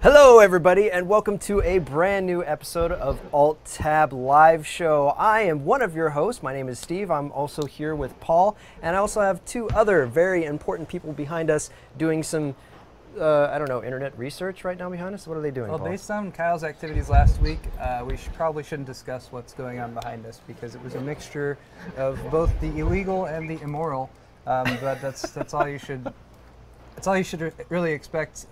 Hello everybody and welcome to a brand new episode of Alt+Tab live show. I am one of your hosts. My name is Steve. I'm also here with Paul, and I also have two other very important people behind us doing some I don't know, internet research right now behind us. What are they doing, Well, Paul? based on Kyle's activities last week, we probably shouldn't discuss what's going on behind us because it was a mixture of both the illegal and the immoral. But that's all you should. That's all you should really expect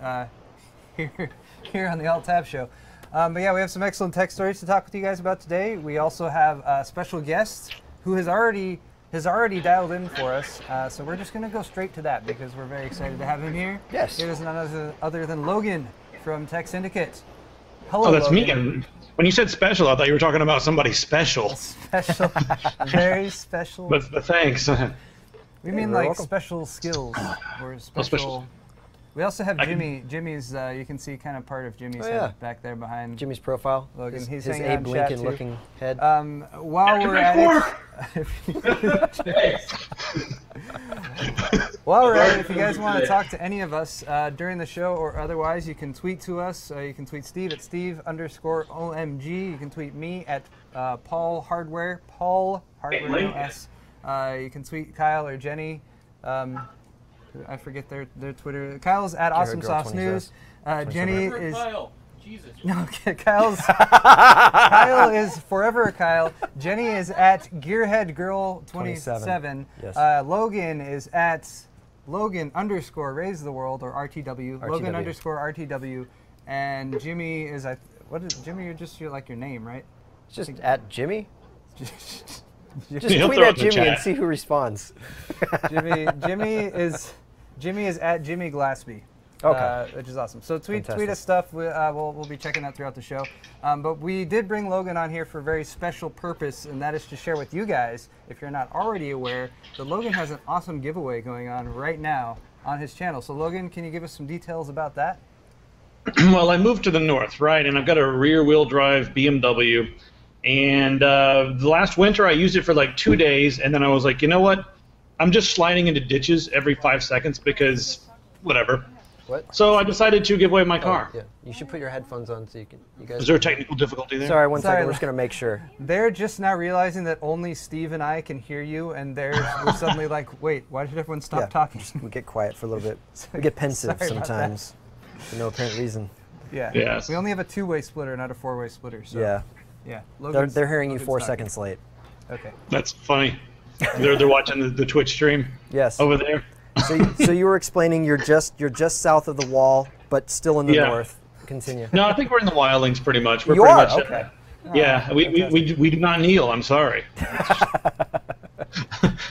here on the Alt+Tab show. But yeah, we have some excellent tech stories to talk with you guys about today. We also have a special guest who has already dialed in for us. So we're just going to go straight to that because we're very excited to have him here. Yes. It is none other than Logan from Tek Syndicate. Hello, Oh, that's Logan. me. When you said special, I thought you were talking about somebody special. Special, very special. But thanks. We mean you're like welcome. special skills or special. special. We also have Jimmy. Jimmy's. You can see kind of part of Jimmy's head back there behind Jimmy's profile. Logan. His He's Abe hanging out in chat, Lincoln too. looking head. While we're at it, while we're at it, if you guys want to talk to any of us during the show or otherwise, you can tweet to us. You can tweet Steve at Steve_OMG. You can tweet me at Paul Hardware no S. You can tweet Kyle or Jenny. I forget their Twitter. Kyle's at Awesome Sauce News. Jenny is. Kyle. Jesus. No, Kyle is forever Kyle. Jenny is at Gearhead Girl 27. Yes. Logan is at Logan_Raise the World or RTW. Logan_RTW. And Jimmy is Jimmy? You're like your name, right? It's just at Jimmy. Just He'll tweet throw at it in the Jimmy chat. and see who responds. Jimmy is at Jimmy Glassby. Okay. Which is awesome. So tweet Fantastic. us stuff. We'll be checking that throughout the show. But we did bring Logan on here for a very special purpose, and that is to share with you guys, if you're not already aware, that Logan has an awesome giveaway going on right now on his channel. So Logan, can you give us some details about that? Well, I moved to the north, right, and I've got a rear-wheel drive BMW. And the last winter, I used it for like 2 days, and then I was like, you know what? I'm just sliding into ditches every 5 seconds because whatever. What? So I decided to give away my car. Yeah. You should put your headphones on so you guys. Is there a technical difficulty there? Sorry, one Sorry, second. We're just gonna make sure. They're just now realizing that only Steve and I can hear you, and we're suddenly like, wait, why did everyone stop talking? We get quiet for a little bit. We get pensive Sorry about sometimes for no apparent reason. Yeah. Yes. We only have a two-way splitter, not a four-way splitter. So Yeah. Yeah. They're hearing you Logan's 4 talking. seconds late. Okay. That's funny. They're watching the Twitch stream Yes. over there. So you were explaining you're just south of the wall, but still in the Yeah. north. Continue. No, I think we're in the wildlings pretty much. We're You pretty are? much, Okay. Yeah, we do not kneel. I'm sorry.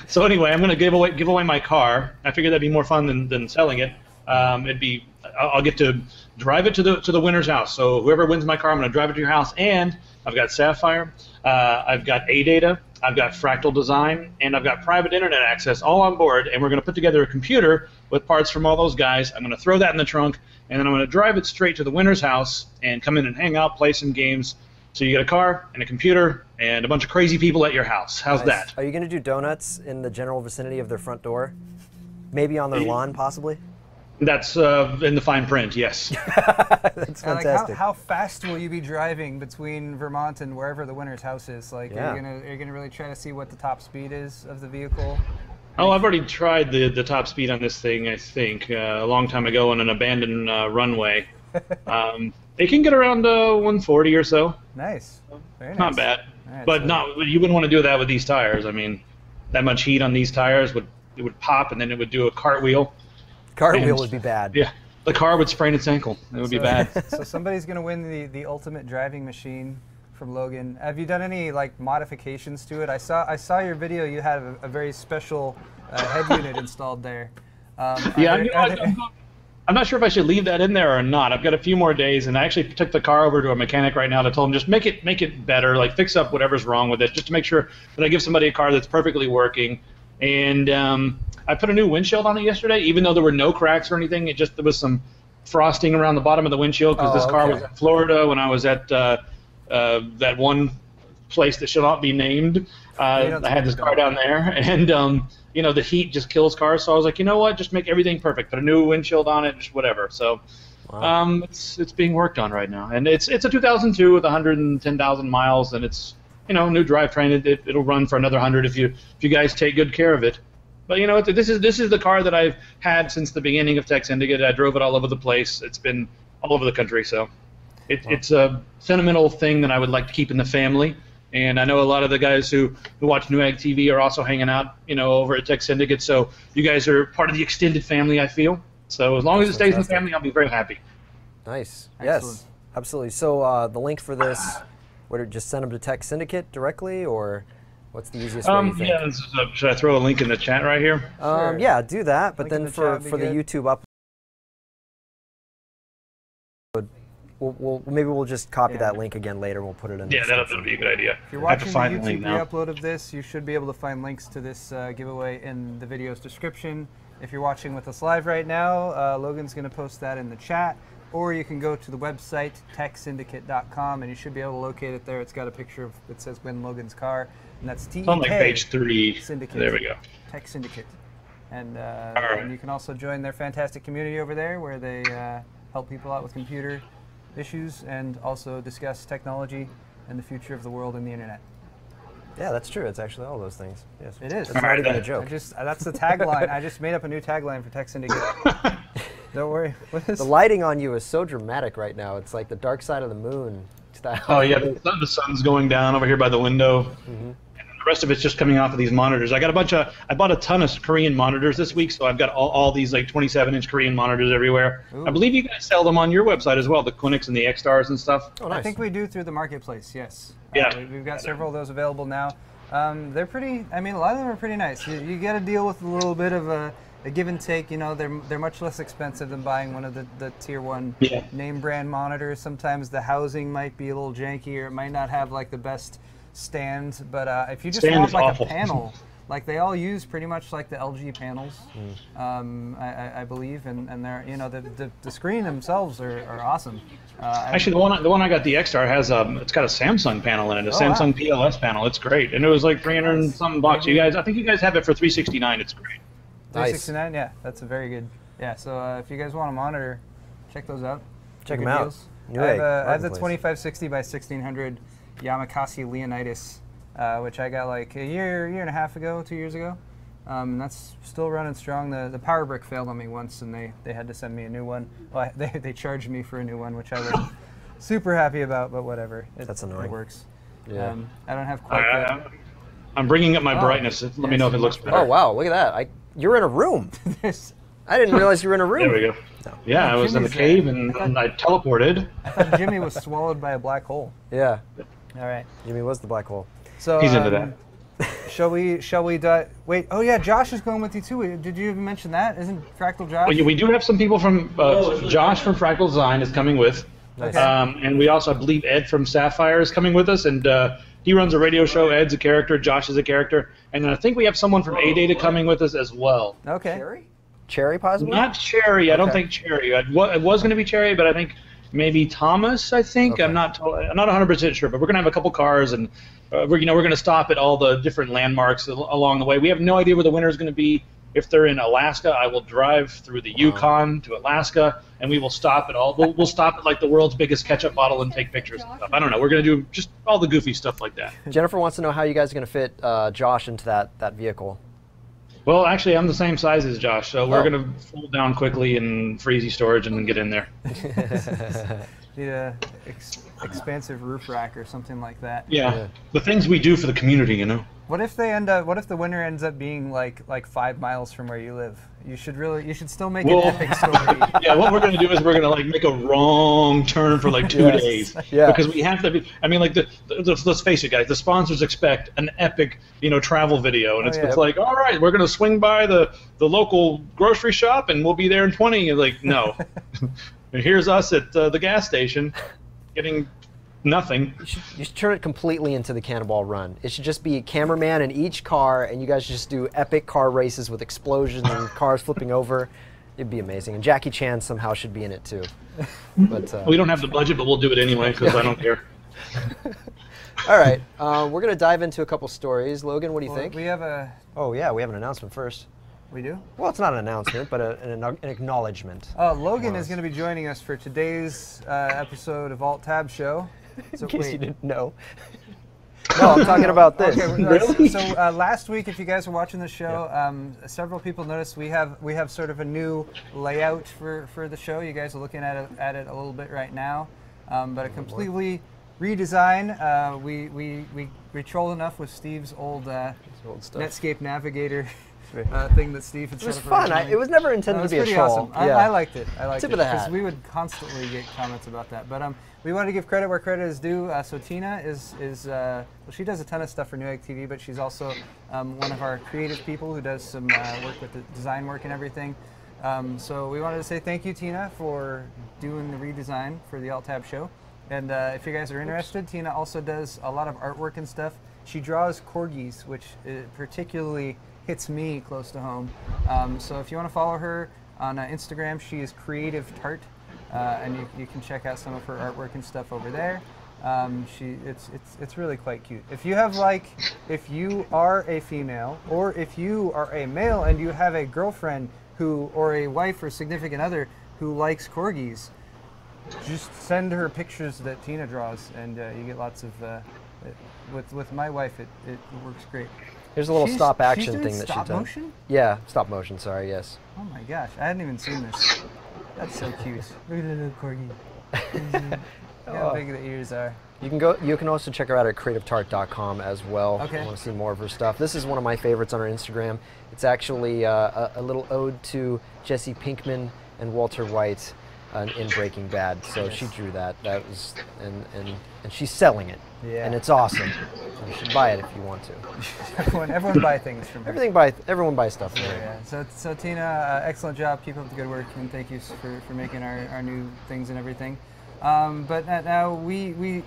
So anyway, I'm going to give away my car. I figured that'd be more fun than selling it. I'll get to drive it to the winner's house. So whoever wins my car, I'm going to drive it to your house. And I've got Sapphire, I've got AData, I've got Fractal Design, and I've got private internet access all on board. And we're going to put together a computer with parts from all those guys. I'm going to throw that in the trunk, and then I'm going to drive it straight to the winner's house and come in and hang out, play some games. So you get a car and a computer and a bunch of crazy people at your house. How's Nice. that? Are you going to do donuts in the general vicinity of their front door? Maybe on their lawn, possibly? That's in the fine print, yes. That's And, like, fantastic. how fast will you be driving between Vermont and wherever the winner's house is? Like, Yeah. are you gonna really try to see what the top speed is of the vehicle? Oh, I've already tried the top speed on this thing, I think, a long time ago on an abandoned runway. It can get around 140 or so. Nice. Very nice. Not bad. All right, But so- you wouldn't want to do that with these tires. I mean, that much heat on these tires would pop, and then it would do a cartwheel. Cartwheel and- would be bad. Yeah, the car would sprain its ankle. It would be bad. So somebody's gonna win the ultimate driving machine from Logan. Have you done any like modifications to it? I saw your video. You had a very special head unit installed there. I'm not sure if I should leave that in there or not. I've got a few more days, and I actually took the car over to a mechanic right now to tell him just make it better, like fix up whatever's wrong with it, just to make sure that I give somebody a car that's perfectly working. And I put a new windshield on it yesterday, even though there were no cracks or anything. There was some frosting around the bottom of the windshield because this car was in Florida when I was at that one place that shall not be named. I had this car down there, and the heat just kills cars. So I was like, you know what, just make everything perfect. Put a new windshield on it, just whatever. So Wow. It's being worked on right now, and it's a 2002 with 110,000 miles, and it's new drivetrain. It'll run for another 100 if you guys take good care of it. But this is the car that I've had since the beginning of Tek Syndicate. I drove it all over the place. It's been all over the country, so it's a sentimental thing that I would like to keep in the family. And I know a lot of the guys who watch Newegg TV are also hanging out, over at Tek Syndicate. So you guys are part of the extended family, I feel. So as long as it stays in the family, I'll be very happy. Nice. Excellent. Yes, absolutely. So the link for this, just send them to Tek Syndicate directly, or what's the easiest way you think? Yeah, should I throw a link in the chat right here? Sure. Yeah, do that. But Link in then the for chat would the be good. YouTube upload, maybe we'll just copy that link again later. We'll put it in. Yeah, that'll be a good idea. If you're I have to watching find the the link YouTube now. re-upload of this, you should be able to find links to this giveaway in the video's description. If you're watching with us live right now, Logan's going to post that in the chat, or you can go to the website teksyndicate.com and you should be able to locate it there. It's got a picture of it says "Win Logan's Car," and that's Tek. It's on like page 3. Syndicate. There we go. Tek Syndicate, and right. you can also join their fantastic community over there, where they help people out with computer issues and also discuss technology and the future of the world and the internet. Yeah, that's true. It's actually all those things. Yes. It is. It's not even a joke. That's the tagline. I just made up a new tagline for Tek Syndicate. Don't worry. What is The lighting on you is so dramatic right now. It's like the dark side of the moon style. Oh yeah, the sun's going down over here by the window. Mm-hmm. And the rest of it's just coming off of these monitors. I bought a ton of Korean monitors this week, so I've got all these like 27-inch Korean monitors everywhere. Ooh. I believe you guys sell them on your website as well, the Quinix and the X-Stars and stuff. Oh, nice. I think we do through the marketplace. Yes. Yeah. We've got several of those available now. They're pretty. I mean, a lot of them are pretty nice. You got to deal with a little bit of a give and take. They're much less expensive than buying one of the tier 1 name brand monitors. Sometimes the housing might be a little janky, or it might not have like the best stand. But if you just want like awful. a panel, like they all use pretty much like the LG panels, I believe, and they're the screen themselves are awesome. Actually, the one I got, the X-Star, has it's got a Samsung panel in it, a Samsung PLS panel. It's great, and it was like 300 and something bucks. I think you guys have it for $369. It's great. Nice. $369, yeah, that's a very good. Yeah, so if you guys want a monitor, check those out. Check Good them out. deals. Newegg, I have the marketplace. 2560 by 1600 Yamakasi Leonidas, which I got like a year and a half ago, 2 years ago. And that's still running strong. The power brick failed on me once, and they had to send me a new one. Well, they charged me for a new one, which I was super happy about, but whatever. That's annoying. It works. Yeah. I don't have quite that. I'm bringing up my brightness. Let me know if it looks better. Oh wow, look at that! You're in a room. I didn't realize you were in a room. There we go. No. Yeah, I was in the cave and I teleported. I thought Jimmy was swallowed by a black hole. Yeah. All right. Jimmy was the black hole. So He's into that. Shall we wait? Oh yeah, Josh is going with you too. Did you even mention that? Isn't Fractal Josh? Well, we do have some people from Josh from Fractal Design is coming with, Nice. and we also, I believe, Ed from Sapphire is coming with us, and he runs a radio show. Ed's a character, Josh is a character, and then I think we have someone from A-Data coming with us as well. Okay. Cherry, possibly? Not Cherry. I don't Okay. think Cherry. It was going to be Cherry, but I think maybe Thomas. I think Okay. I'm not 100% sure, but we're going to have a couple cars, and we're going to stop at all the different landmarks along the way. We have no idea where the winner is going to be. If they're in Alaska, I will drive through the Yukon to Alaska, and we will stop at all. We'll stop at like the world's biggest ketchup bottle and take pictures and stuff. I don't know. We're going to do just all the goofy stuff like that. Jennifer wants to know how you guys are going to fit Josh into that vehicle. Well, actually, I'm the same size as Josh, so we're Oh. going to fold down quickly and for easy storage and then get in there. Need a expansive roof rack or something like that. Yeah. The things we do for the community, you know. What if the winner ends up being like 5 miles from where you live? You should still make an epic story. Yeah, what we're going to do is we're going to like make a wrong turn for like 2 Yes. days. Yeah. Because we have to be, I mean, like, let's face it, guys, the sponsors expect an epic, travel video. And it's like, all right, we're going to swing by the local grocery shop and we'll be there in 20. And like, no. And here's us at the gas station getting nothing. You should turn it completely into the Cannonball Run. It should just be a cameraman in each car, and you guys just do epic car races with explosions and cars flipping over. It'd be amazing. And Jackie Chan somehow should be in it too. But We don't have the budget, but we'll do it anyway because I don't care. all right, we're gonna dive into a couple stories. Logan, what do you think? We have a Oh yeah, we have an announcement first. We do? Well, it's not an announcement, but an acknowledgement. Logan is going to be joining us for today's episode of Alt+Tab show. So, in case you didn't know. No, I'm talking about this. Okay, really? So last week, if you guys were watching the show, several people noticed we have sort of a new layout for the show. You guys are looking at it a little bit right now, but a completely redesign. We trolled enough with Steve's old Netscape Navigator thing that Steve had set up. It was fun. It was never intended to be a troll. Awesome. I liked it. Tip of the hat. Because we would constantly get comments about that. But we want to give credit where credit is due. So Tina is well, she does a ton of stuff for Newegg TV, but she's also one of our creative people who does some work with the design work and everything. So we wanted to say thank you, Tina, for doing the redesign for the Alt+Tab show. And if you guys are interested, Tina also does a lot of artwork and stuff. She draws corgis, which particularly hits me close to home. So if you want to follow her on Instagram, she is Creative Tart, and you can check out some of her artwork and stuff over there. It's really quite cute. If you are a female, or if you are a male and you have a girlfriend or a wife or significant other who likes corgis, just send her pictures that Tina draws, and you get lots of. With my wife, it works great. Here's a little stop action thing that she does. Stop motion? Yeah, stop motion. Sorry, yes. Oh my gosh, I hadn't even seen this. That's so cute. Look at the little corgi. Look how big the ears are. You can also check her out at creativetart.com as well. Okay. If you want to see more of her stuff. This is one of my favorites on her Instagram. It's actually a little ode to Jesse Pinkman and Walter White in Breaking Bad. So she drew that. That was and she's selling it. Yeah. And it's awesome. You should buy it if you want to. everyone buy things from her. Everyone buys stuff from her. Yeah. So Tina, excellent job. Keep up the good work, and thank you for making our new things and everything. But now we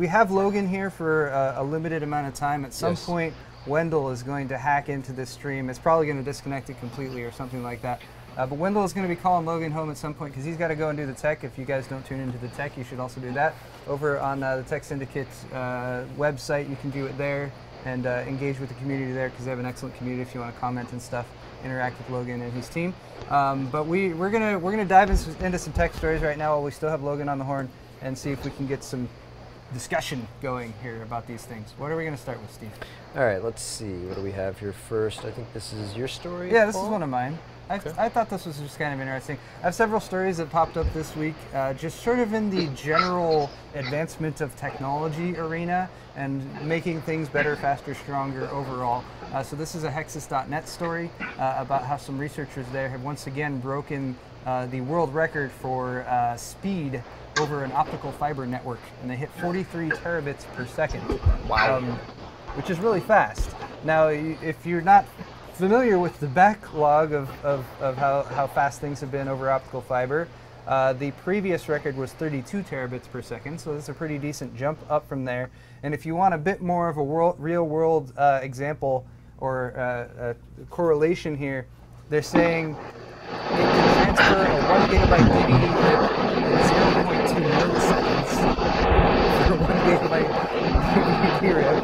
have Logan here for a limited amount of time. At some point, Wendell is going to hack into this stream. It's probably going to disconnect it completely or something like that. But Wendell is going to be calling Logan home at some point because he's got to go and do the tech. If you guys don't tune into the tech, you should also do that. Over on the Tek Syndicate website, you can do it there and engage with the community there because they have an excellent community if you want to comment and stuff, interact with Logan and his team. But we're gonna dive into some tech stories right now while we still have Logan on the horn and see if we can get some discussion going here about these things. What are we going to start with, Steve? All right, let's see. What do we have here first? I think this is your story. Yeah, this is one of mine. I thought this was just kind of interesting. I have several stories that popped up this week, just sort of in the general advancement of technology arena and making things better, faster, stronger overall. So this is a Hexus.net story about how some researchers there have once again broken the world record for speed over an optical fiber network, and they hit 43 terabits per second. Wow. Which is really fast. Now, if you're not familiar with the backlog of how fast things have been over optical fiber, the previous record was 32 terabits per second, so that's a pretty decent jump up from there. And if you want a bit more of a real-world example or correlation here, they're saying it can transfer a 1 gigabyte DVD rip in 0.2 milliseconds for 1 gigabyte DVD rip.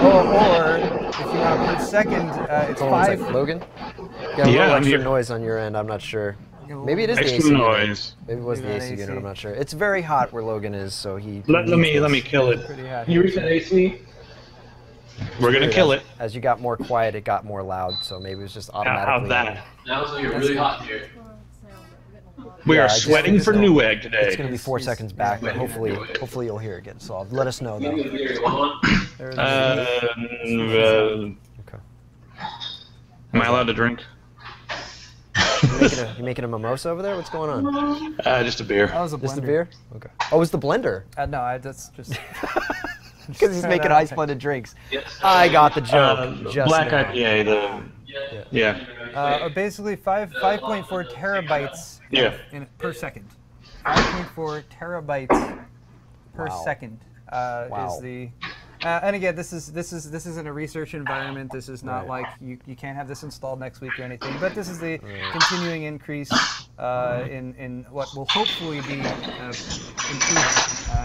Or if you want per second, it's Hold on 5. a sec. Logan? You got a little extra noise on your end, I'm not sure. Maybe it is the AC unit. Maybe it was the AC unit, I'm not sure. It's very hot where Logan is, so he... Let me kill it. Can you reach that AC? We're going to kill it. As you got more quiet, it got more loud, so maybe it was just automatically... How's that? Now it's going to get really hot here. We are sweating for Newegg today. It's going to be 4 seconds back, but hopefully you'll hear it get solved. Let us know, though. Okay. Am I allowed to drink? You making a mimosa over there? What's going on? Just a beer. That was a blender. Just a beer? Okay. Oh, it's the blender. No, that's just... Because he's making ice blended drinks. I got the joke. Just Black now. IPA. Yeah. Basically 5.4 terabytes per second. 5.4 terabytes per second is the And again, this is in a research environment. This is not like you can't have this installed next week or anything. But this is the continuing increase in what will hopefully be improved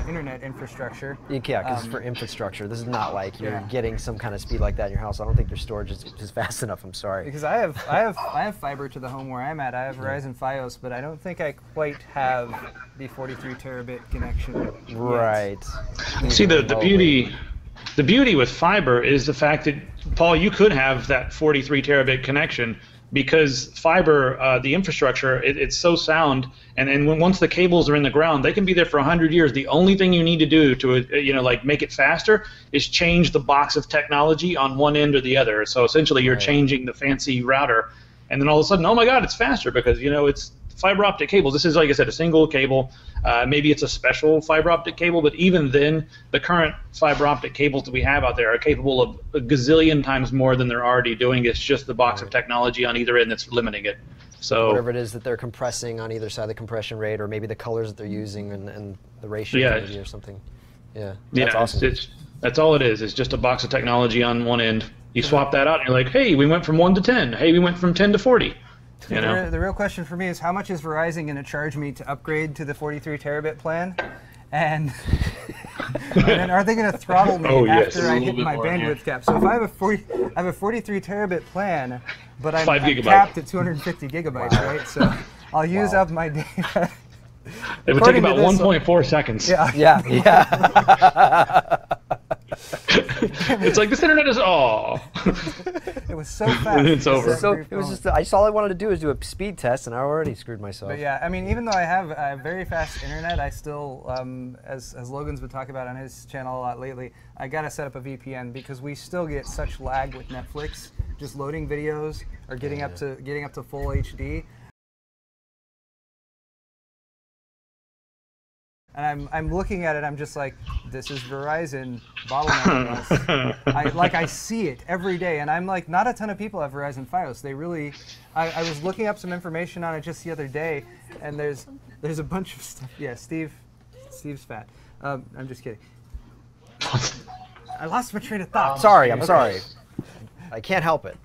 internet infrastructure. Yeah, because for infrastructure, this is not like you're getting some kind of speed like that in your house. I don't think your storage is fast enough. I'm sorry. Because I have fiber to the home where I'm at. I have Verizon Fios, but I don't think I quite have the 43 terabit connection. Right. See, the beauty with fiber is the fact that, Paul, you could have that 43 terabit connection because fiber, the infrastructure, it's so sound, and once the cables are in the ground, they can be there for 100 years. The only thing you need to do to like make it faster is change the box of technology on one end or the other. So essentially, you're changing the fancy router, and then all of a sudden, oh my God, it's faster because it's fiber optic cables. This is, like I said, a single cable. Maybe it's a special fiber optic cable, but even then, the current fiber optic cables that we have out there are capable of a gazillion times more than they're already doing. It's just the box of technology on either end that's limiting it. So whatever it is that they're compressing on either side of the compression rate, or maybe the colors that they're using and the ratio maybe or something. Yeah, that's awesome. That's all it is. It's just a box of technology on one end. You swap that out, and you're like, hey, we went from 1 to 10. Hey, we went from 10 to 40. The real question for me is how much is Verizon going to charge me to upgrade to the 43 terabit plan, and then are they going to throttle me after I hit my bandwidth cap? So if I have a 43 terabit plan, but I'm capped at 250 gigabytes, right? So I'll use up my data. It would take about 1.4 seconds. Yeah. It's like this internet is It was so fast. It's over. So it was just all I wanted to do is do a speed test, and I already screwed myself. But yeah, I mean, even though I have very fast internet, I still, as Logan's been talking about on his channel a lot lately, I gotta set up a VPN because we still get such lag with Netflix, just loading videos or getting up to full HD. And I'm looking at it, I'm just like, this is Verizon bottlenecking us. I see it every day, and I'm like, not a ton of people have Verizon Fios. They really, I was looking up some information on it just the other day, and there's a bunch of stuff. Yeah, Steve's fat. I'm just kidding. I lost my train of thought. Sorry, I'm sorry. I can't help it.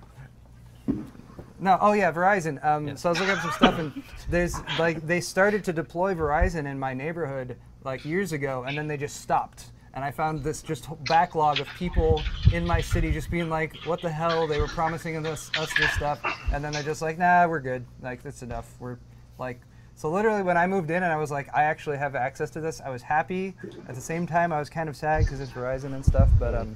No, oh yeah, Verizon. So I was looking up some stuff, and there's they started to deploy Verizon in my neighborhood like years ago, and then they just stopped. And I found this just backlog of people in my city just being like, "What the hell? They were promising us this stuff," and then they're just like, "Nah, we're good. Like that's enough." We're like, so literally when I moved in and I was like, I actually have access to this. I was happy. At the same time, I was kind of sad because it's Verizon and stuff, but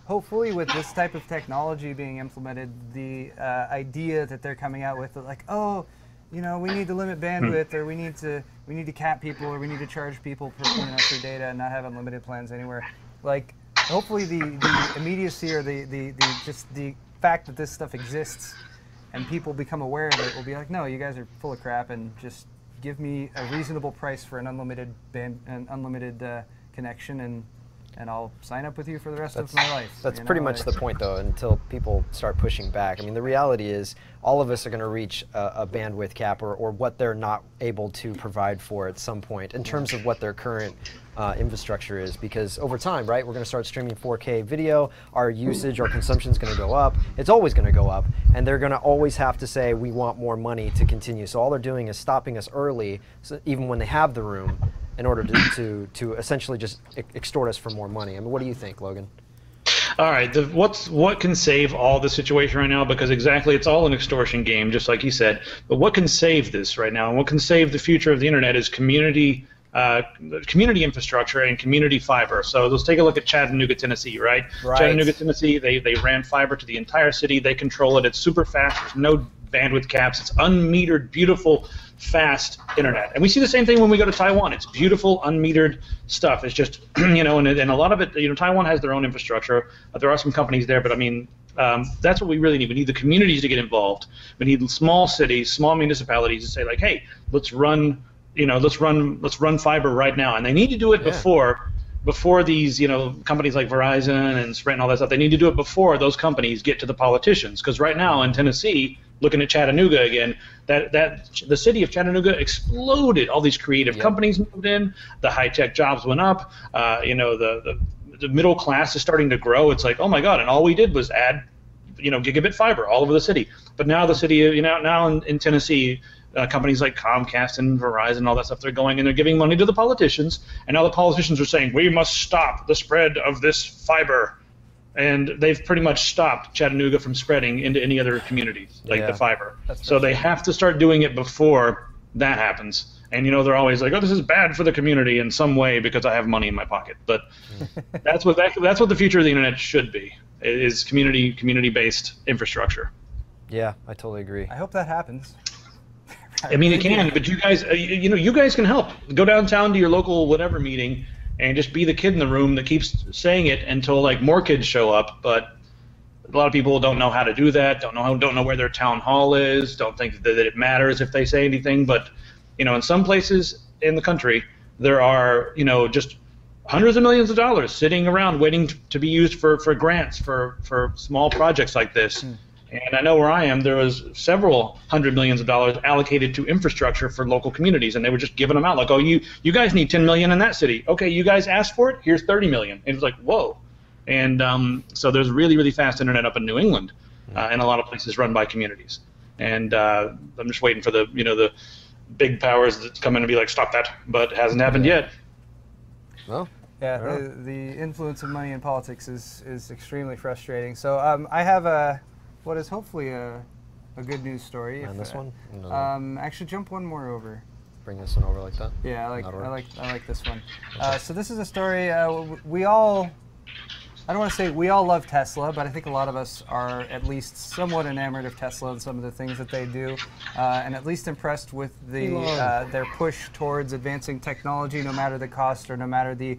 hopefully with this type of technology being implemented, the idea that they're coming out with, like, oh, we need to limit bandwidth, or we need to cap people, or we need to charge people for data and not have unlimited plans anywhere. Like, hopefully the immediacy or just the fact that this stuff exists and people become aware of it will be like, no, you guys are full of crap, and just give me a reasonable price for an unlimited connection, and I'll sign up with you for the rest of my life. That's pretty much the point, though, until people start pushing back. I mean, the reality is all of us are going to reach a bandwidth cap or what they're not able to provide for at some point in terms of what their current infrastructure is, because over time, right, we're going to start streaming 4K video, our usage, our consumption is going to go up. It's always going to go up, and they're going to always have to say, we want more money to continue. So all they're doing is stopping us early, so even when they have the room, in order to essentially just extort us for more money. I mean, what do you think, Logan? All right, what can save all the situation right now? Because exactly, it's all an extortion game, just like you said. But what can save this right now, and what can save the future of the internet is community infrastructure and community fiber. So let's take a look at Chattanooga, Tennessee, right? Chattanooga, Tennessee, they ran fiber to the entire city. They control it. It's super fast. There's no bandwidth caps. It's unmetered, beautiful, fast internet. And we see the same thing when we go to Taiwan. It's beautiful, unmetered stuff. It's just, and a lot of it, Taiwan has their own infrastructure. There are some companies there, but I mean, that's what we really need. We need the communities to get involved. We need small cities, small municipalities to say, like, hey, let's run fiber right now. And they need to do it before these, companies like Verizon and Sprint and all that stuff. They need to do it before those companies get to the politicians. Because right now in Tennessee, looking at Chattanooga again, that the city of Chattanooga exploded. All these creative companies moved in. The high-tech jobs went up. the middle class is starting to grow. It's like, oh my God, and all we did was add, gigabit fiber all over the city. But now the city, now in Tennessee, companies like Comcast and Verizon and all that stuff, they're going and they're giving money to the politicians, and now the politicians are saying, we must stop the spread of this fiber. And they've pretty much stopped Chattanooga from spreading into any other communities, like the fiber. So they have to start doing it before that happens. And they're always like, oh, this is bad for the community in some way because I have money in my pocket. But that's what the future of the internet should be, is community-based infrastructure. Yeah, I totally agree. I hope that happens. I mean, it can, but you guys, you guys can help. Go downtown to your local whatever meeting and just be the kid in the room that keeps saying it until like more kids show up. But a lot of people don't know how to do that. Don't know where their town hall is. Don't think that it matters if they say anything. But in some places in the country, there are just hundreds of millions of dollars sitting around waiting to be used for grants for small projects like this. And I know where I am, there was several hundred millions of dollars allocated to infrastructure for local communities, and they were just giving them out like, oh, you guys need 10 million in that city. Okay, you guys asked for it. Here's 30 million. And it was like, whoa. And so there's really, really fast internet up in New England, and a lot of places run by communities. And I'm just waiting for the big powers that come in and be like, stop that, but it hasn't happened yet. Well. Yeah, the influence of money in politics is extremely frustrating. So I have what is hopefully a good news story. And this one? Actually, jump one more over. Bring this one over like that? Yeah, I like this one. Okay. So this is a story we all, I don't want to say we all love Tesla, but I think a lot of us are at least somewhat enamored of Tesla and some of the things that they do, and at least impressed with their push towards advancing technology, no matter the cost or no matter the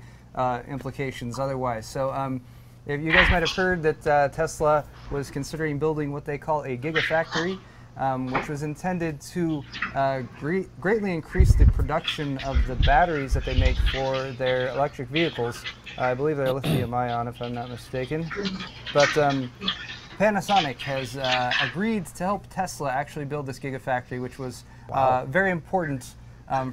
implications otherwise. So if you guys might have heard that Tesla was considering building what they call a Gigafactory, which was intended to greatly increase the production of the batteries that they make for their electric vehicles. I believe they're lithium-ion, if I'm not mistaken. But Panasonic has agreed to help Tesla actually build this Gigafactory, which was very important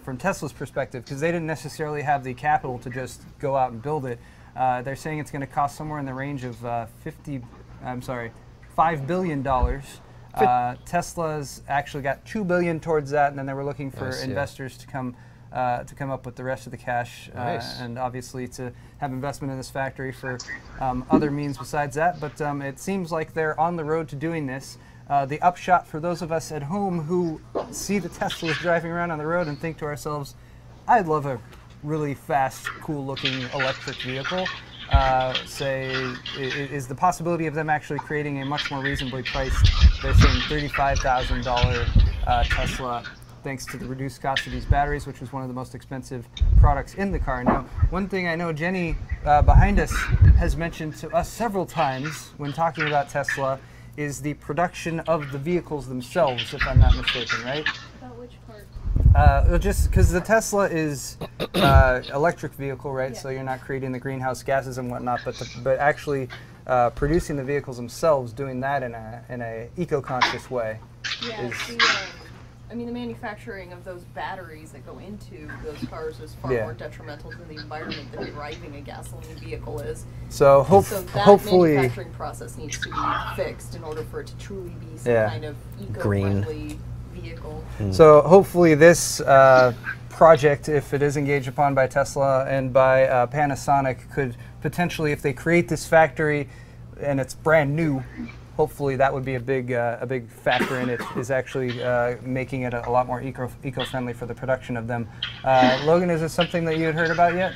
from Tesla's perspective, because they didn't necessarily have the capital to just go out and build it. They're saying it's going to cost somewhere in the range of $5 billion. Tesla's actually got $2 billion towards that, and then they were looking for investors to come up with the rest of the cash, and obviously to have investment in this factory for other means besides that. But it seems like they're on the road to doing this. The upshot for those of us at home who see the Teslas driving around on the road and think to ourselves, I'd love a really fast, cool-looking electric vehicle. Is the possibility of them actually creating a much more reasonably priced, they're saying $35,000 Tesla, thanks to the reduced cost of these batteries, which was one of the most expensive products in the car. Now, one thing I know Jenny behind us has mentioned to us several times when talking about Tesla is the production of the vehicles themselves, if I'm not mistaken, right? About which part? Just because the Tesla is electric vehicle, right? Yeah. So you're not creating the greenhouse gases and whatnot, but actually producing the vehicles themselves, doing that in a eco-conscious way. Yeah, I mean, the manufacturing of those batteries that go into those cars is far more detrimental to the environment than driving a gasoline vehicle is. So hopefully, manufacturing process needs to be fixed in order for it to truly be some kind of eco-friendly vehicle. So hopefully this project, if it is engaged upon by Tesla and by Panasonic, could potentially, if they create this factory and it's brand new, hopefully that would be a big factor in it, is actually making it a lot more eco-friendly for the production of them. Logan, is this something that you had heard about yet?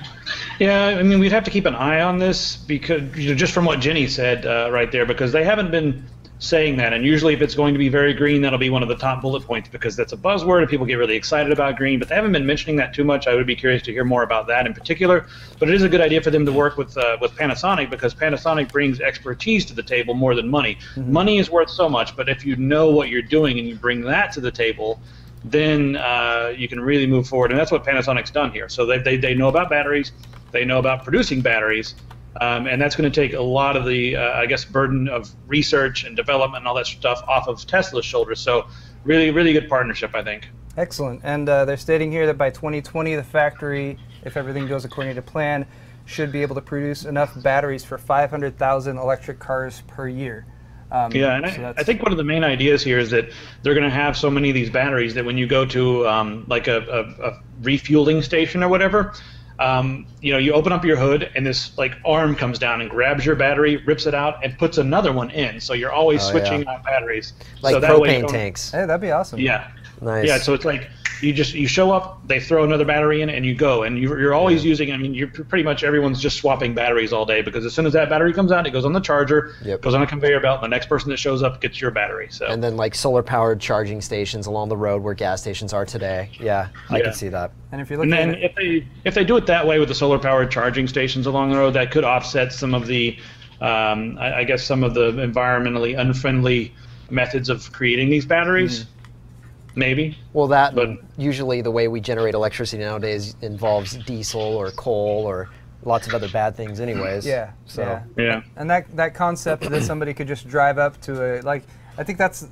Yeah, I mean, we'd have to keep an eye on this because just from what Jenny said right there, because they haven't been saying that, and usually if it's going to be very green, that'll be one of the top bullet points because that's a buzzword and people get really excited about green, but they haven't been mentioning that too much. I would be curious to hear more about that in particular, but it is a good idea for them to work with Panasonic because Panasonic brings expertise to the table more than money. Money is worth so much, but if you know what you're doing and you bring that to the table, then you can really move forward, and that's what Panasonic's done here. So they know about batteries, they know about producing batteries, and that's going to take a lot of the, I guess, burden of research and development and all that stuff off of Tesla's shoulders. So really, really good partnership, I think. Excellent. And they're stating here that by 2020, the factory, if everything goes according to plan, should be able to produce enough batteries for 500,000 electric cars per year. Yeah, and so I think one of the main ideas here is that they're going to have so many of these batteries that when you go to like a refueling station or whatever, you know, you open up your hood and this like arm comes down and grabs your battery, rips it out, and puts another one in. So you're always switching out batteries. Like so that propane way tanks. Hey, that'd be awesome. Yeah. Nice. Yeah, so it's like you show up, they throw another battery in, and you go, and you're always using. I mean, you're pretty much everyone's just swapping batteries all day because as soon as that battery comes out, it goes on the charger, goes on a conveyor belt, and the next person that shows up gets your battery. So. And then like solar-powered charging stations along the road where gas stations are today. Yeah, I can see that. And if you're looking and then if they do it that way with the solar-powered charging stations along the road, that could offset some of the, I guess, some of the environmentally unfriendly methods of creating these batteries. Maybe. Well, usually the way we generate electricity nowadays involves diesel or coal or lots of other bad things anyways. Yeah. So. Yeah. And that concept that somebody could just drive up to I think that's,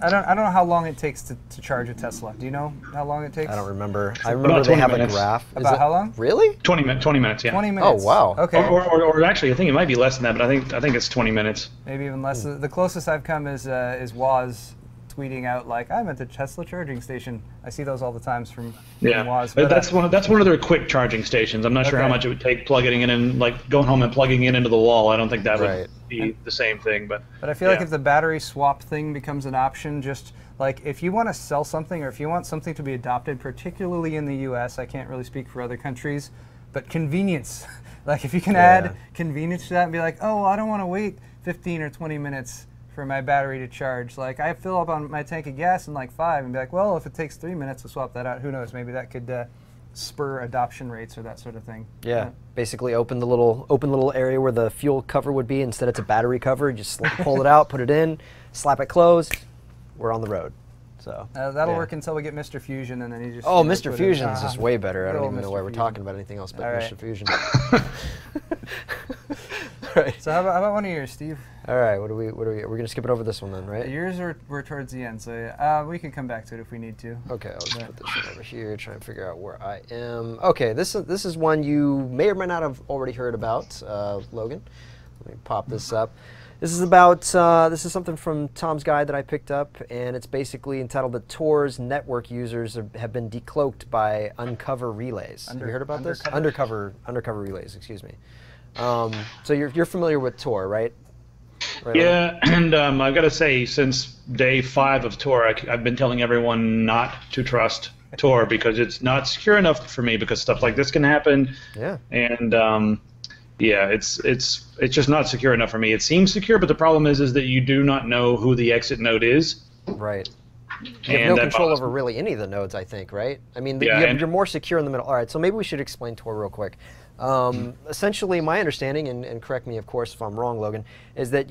I don't know how long it takes to charge a Tesla. Do you know how long it takes? I don't remember. I remember they have a graph. About how long? Really? 20 minutes, yeah. 20 minutes. Oh, wow. Okay. Or actually, I think it might be less than that, but I think it's 20 minutes. Maybe even less. The closest I've come is Woz tweeting out like, I'm at the Tesla charging station. I see those all the times from Woz. But that's one of their quick charging stations. I'm not sure how much it would take plugging it in, like going home and plugging it into the wall. I don't think that would be the same thing. But I feel like if the battery swap thing becomes an option, just like if you want to sell something or if you want something to be adopted, particularly in the US, I can't really speak for other countries, but convenience. Like if you can add convenience to that and be like, oh, I don't want to wait 15 or 20 minutes for my battery to charge. Like I fill up on my tank of gas in like 5 and be like, well, if it takes 3 minutes to swap that out, who knows? Maybe that could spur adoption rates or that sort of thing. Yeah. Basically open the little area where the fuel cover would be. Instead it's a battery cover. You just pull it out, put it in, slap it closed. We're on the road. So that'll work until we get Mr. Fusion, and then you just Mr. Fusion is just way better. I don't even know why we're talking about anything else but Mr. Fusion. Right. So how about one of yours, Steve? All right. We're gonna skip it over this one then, right? Yours were towards the end, so we can come back to it if we need to. Okay. I'll just put this one over here. Try and figure out where I am. Okay. This is one you may or may not have already heard about, Logan. Let me pop this up. This is about this is something from Tom's guide that I picked up, and it's basically entitled "The Tor's network users have been decloaked by uncover relays." Have you heard about this? Undercover relays. Excuse me. So you're familiar with Tor, right? Yeah, and I've got to say, since day 5 of Tor, I've been telling everyone not to trust Tor because it's not secure enough for me. Because stuff like this can happen. Yeah. And yeah, it's just not secure enough for me. It seems secure, but the problem is that you do not know who the exit node is. Right. You have no control over really any of the nodes, I think, right? I mean, you're more secure in the middle. All right, so maybe we should explain Tor real quick. Essentially, my understanding, and correct me, of course, if I'm wrong, Logan, is that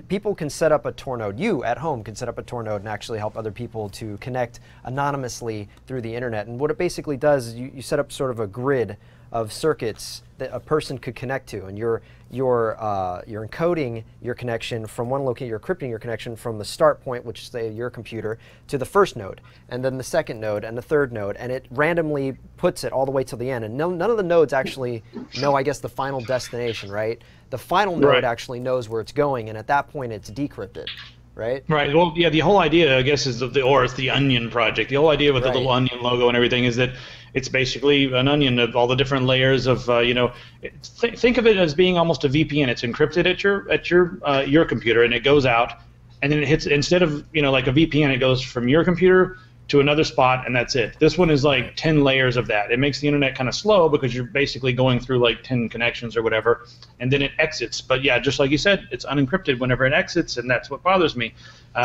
people can set up a Tor node. You, at home, can set up a Tor node and actually help other people to connect anonymously through the internet. And what it basically does is you set up sort of a grid of circuits that a person could connect to, and you're encoding your connection from one location, you're encrypting your connection from the start point, which is say your computer, to the first node, and then the second node, and the third node, and it randomly puts it all the way till the end. And none of the nodes actually know, I guess, the final destination, right? The final node actually knows where it's going, and at that point, it's decrypted. Right? Right. Well, yeah, the whole idea, I guess, is it's the Onion project. The whole idea with the little Onion logo and everything is that it's basically an onion of all the different layers of, think of it as being almost a VPN. It's encrypted at your computer, and it goes out, and then it hits, instead of, like a VPN, it goes from your computer to another spot, and that's it. This one is like 10 layers of that. It makes the internet kind of slow because you're basically going through like 10 connections or whatever, and then it exits. But yeah, just like you said, it's unencrypted whenever it exits, and that's what bothers me,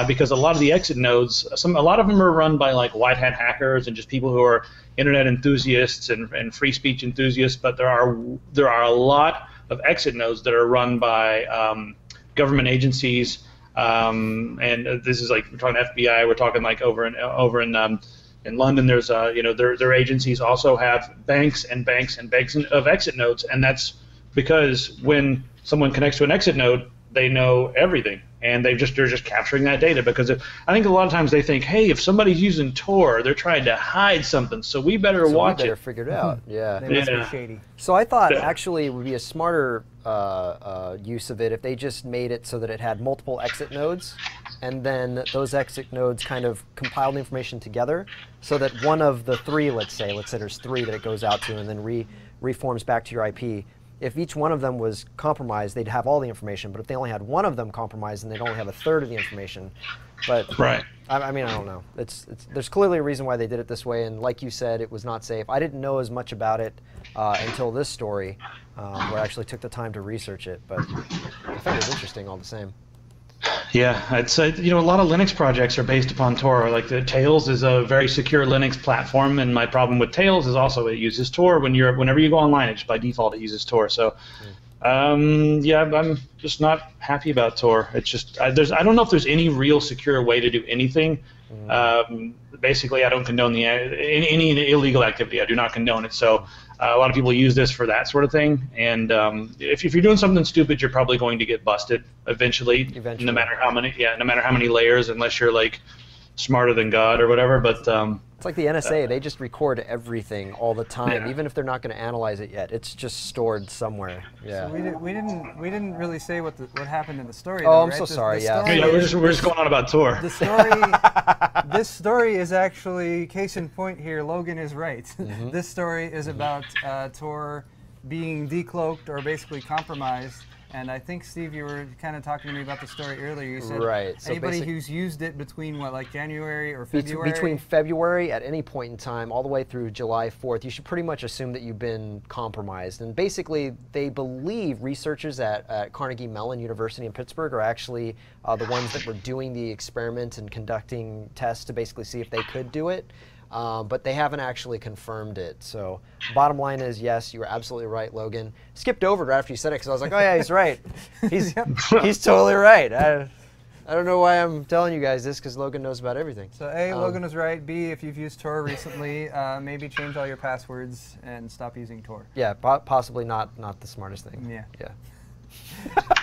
because a lot of the exit nodes, a lot of them are run by like white hat hackers and just people who are internet enthusiasts and free speech enthusiasts. But there are a lot of exit nodes that are run by government agencies. And this is like, we're talking FBI, we're talking like over in London, there's their agencies also have banks and banks and banks of exit nodes, and that's because when someone connects to an exit node, they know everything. and they're just capturing that data because I think a lot of times they think, hey, if somebody's using Tor, they're trying to hide something, so we better watch it. Figure it out. Yeah. They must be shady. So I thought actually it would be a smarter use of it if they just made it so that it had multiple exit nodes, and then those exit nodes kind of compiled the information together, so that one of the three, let's say there's three that it goes out to, and then reforms back to your IP. If each one of them was compromised, they'd have all the information. But if they only had one of them compromised, then they'd only have a third of the information. But right. I mean, I don't know. There's clearly a reason why they did it this way. And like you said, it was not safe. I didn't know as much about it until this story, where I actually took the time to research it. But I found it interesting all the same. Yeah, I'd say a lot of Linux projects are based upon Tor. Like the Tails is a very secure Linux platform, and my problem with Tails is also it uses Tor whenever you go online. It by default it uses Tor. So, yeah, I'm just not happy about Tor. It's just I don't know if there's any real secure way to do anything. Basically, I don't condone any illegal activity. I do not condone it. So. A lot of people use this for that sort of thing, and if you're doing something stupid, you're probably going to get busted eventually. No matter how many layers, unless you're like smarter than God or whatever. But it's like the NSA; they just record everything all the time, even if they're not going to analyze it yet. It's just stored somewhere. Yeah. So we didn't really say what happened in the story. Oh, though, I'm right? so sorry. We're just going on about Tor. The story. This story is actually case in point here. Logan is right. This story is about Tor being decloaked or basically compromised. And I think, Steve, you were kind of talking to me about the story earlier. You said so anybody who's used it between, like January or February? Between February at any point in time all the way through July 4th, you should pretty much assume that you've been compromised. And basically, they believe researchers at Carnegie Mellon University in Pittsburgh are actually the ones that were doing the experiment and conducting tests to basically see if they could do it. But they haven't actually confirmed it. So bottom line is, yes, you were absolutely right, Logan. Skipped over it after you said it because I was like, oh yeah, he's right. He's totally right. I don't know why I'm telling you guys this because Logan knows about everything. So A, Logan was right. B, if you've used Tor recently, maybe change all your passwords and stop using Tor. Yeah, possibly not the smartest thing. Yeah. Yeah.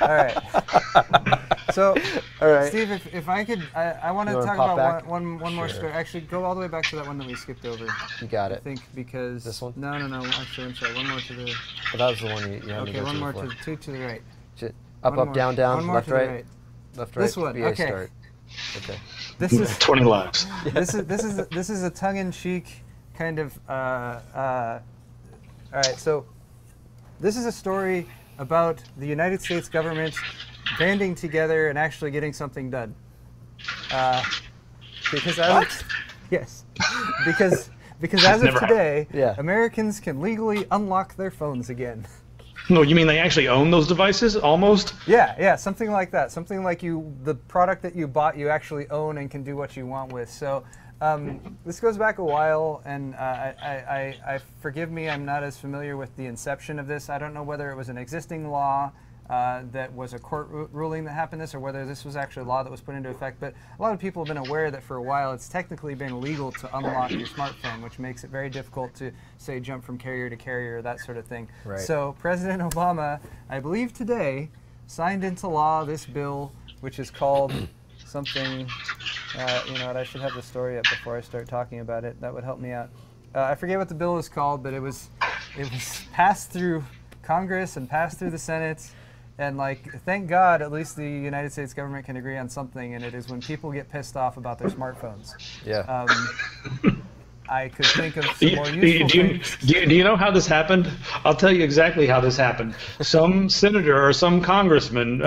All right. So, all right. Steve, if I could, I want to talk about one more story. Actually, go all the way back to that one that we skipped over. You got it. I think because this one. No. Actually, I'm sorry. One more to the. But that was the one you had okay, to go one more before. to the right. Up, down, left, right. Left, right. This one. BA okay. Start. Okay. This is 20 lives. This is a tongue-in-cheek kind of. All right. So, this is a story about the United States government banding together and actually getting something done. Because as of today, Americans can legally unlock their phones again. No, you mean they actually own those devices, almost? Yeah, something like that. Something like the product that you bought, you actually own and can do what you want with. So this goes back a while, and I forgive me, I'm not as familiar with the inception of this. I don't know whether it was an existing law that was a court ruling that happened this, or whether this was actually a law that was put into effect. But a lot of people have been aware that for a while it's technically been illegal to unlock your smartphone, which makes it very difficult to, say, jump from carrier to carrier, that sort of thing. Right. So President Obama, I believe today, signed into law this bill, which is called something, you know what, I should have the story up before I start talking about it. That would help me out. I forget what the bill is called, but it was passed through Congress and passed through the Senate. And, like, thank God, at least the United States government can agree on something, and it is when people get pissed off about their smartphones. Yeah. I could think of some more useful things. Do you know how this happened? I'll tell you exactly how this happened. Some senator or some congressman,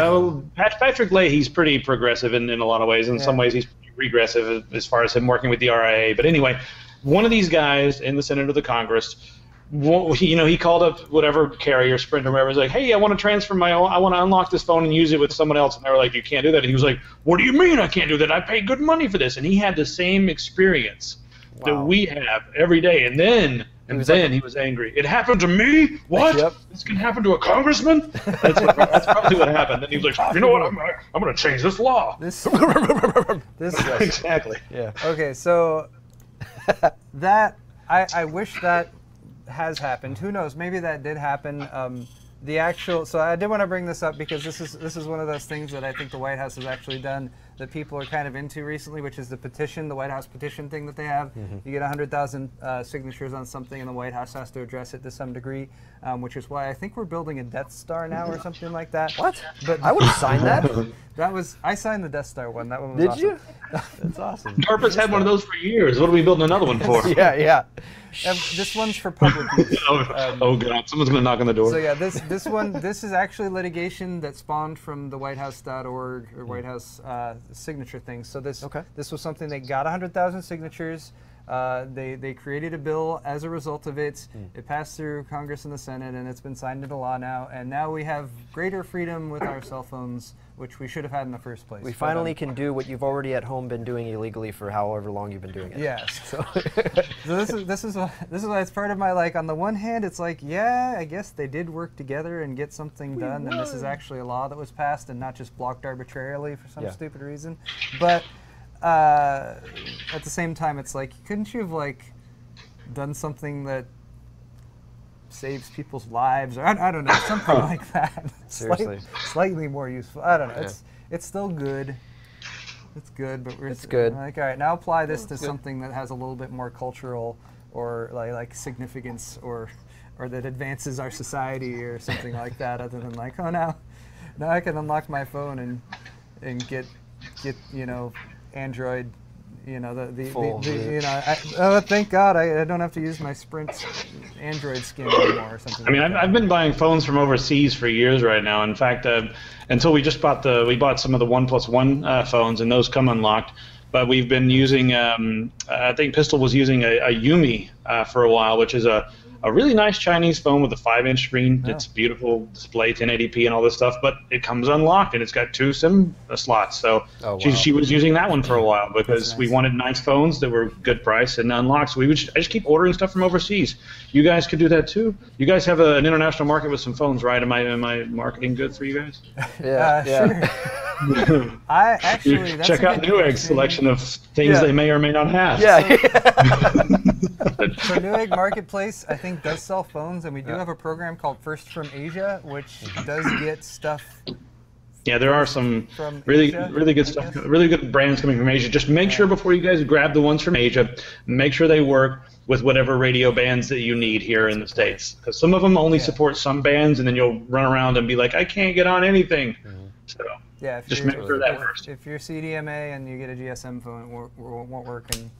Patrick Leahy's pretty progressive in a lot of ways. In some ways, he's regressive as far as him working with the RIA. But anyway, one of these guys in the Senate or the Congress, he called up whatever carrier, Sprint or whatever. He's like, hey, I want to transfer I want to unlock this phone and use it with someone else. And they were like, you can't do that. And he was like, what do you mean I can't do that? I paid good money for this. And he had the same experience that we have every day. And then he was angry. It happened to me? What? Yep. This can happen to a congressman? That's probably what happened. Then he was like, you know what? I'm going to change this law. This Exactly. Yeah. Okay, so that I wish that has happened. Who knows? Maybe that did happen. the actual, so I did want to bring this up because this is one of those things that I think the White House has actually done that people are kind of into recently, which is the petition, the White House petition thing that they have. You get 100,000 signatures on something, and the White House has to address it to some degree, which is why I think we're building a Death Star now or something like that. What? But I would have signed that. I signed the Death Star one. That one was awesome. Did you? That's awesome. DARPA's had one of those for years. What are we building another one for? Yeah. This one's for public use. Oh God, someone's gonna knock on the door. So yeah, this is actually litigation that spawned from the WhiteHouse.org or White House signature thing. So this was something they got 100,000 signatures. They created a bill as a result of it. It passed through Congress and the Senate, and it's been signed into law now. And now we have greater freedom with our cell phones, which we should have had in the first place. We finally can do what you've already at home been doing illegally for however long you've been doing it. Yes. So this is why it's part of my, like, on the one hand, it's like, yeah, I guess they did work together and get something done, and this is actually a law that was passed and not just blocked arbitrarily for some stupid reason. But at the same time, it's like, couldn't you have, like, done something that saves people's lives, or I don't know, something like that. Seriously. Slightly more useful. I don't know. It's still good. It's good, but we're good. Like, all right, now apply this to something that has a little bit more cultural or like significance, or that advances our society or something like that. Other than like, oh, now I can unlock my phone and get Android. Thank God I don't have to use my Sprint Android skin anymore or something. I mean, I've been buying phones from overseas for years right now. In fact, until we just bought we bought some of the OnePlus phones, and those come unlocked. But we've been using, I think Pistol was using a Yumi for a while, which is a really nice Chinese phone with a 5-inch screen. It's beautiful display, 1080p and all this stuff, but it comes unlocked and it's got 2 SIM slots. So she was using that one for a while because we wanted nice phones that were good price and unlocked. So I just keep ordering stuff from overseas. You guys could do that too. You guys have an international market with some phones, right? Am I marketing good for you guys? Sure. I actually check out Newegg's selection of things they may or may not have. So Newegg Marketplace, I think, does sell phones, and we do have a program called First from Asia, which does get stuff. Yeah, there are some really good stuff, really good brands coming from Asia. Just make sure before you guys grab the ones from Asia, make sure they work with whatever radio bands that you need here in the States. Because some of them only support some bands, and then you'll run around and be like, I can't get on anything. So just make sure that first. If you're CDMA and you get a GSM phone, it won't work. And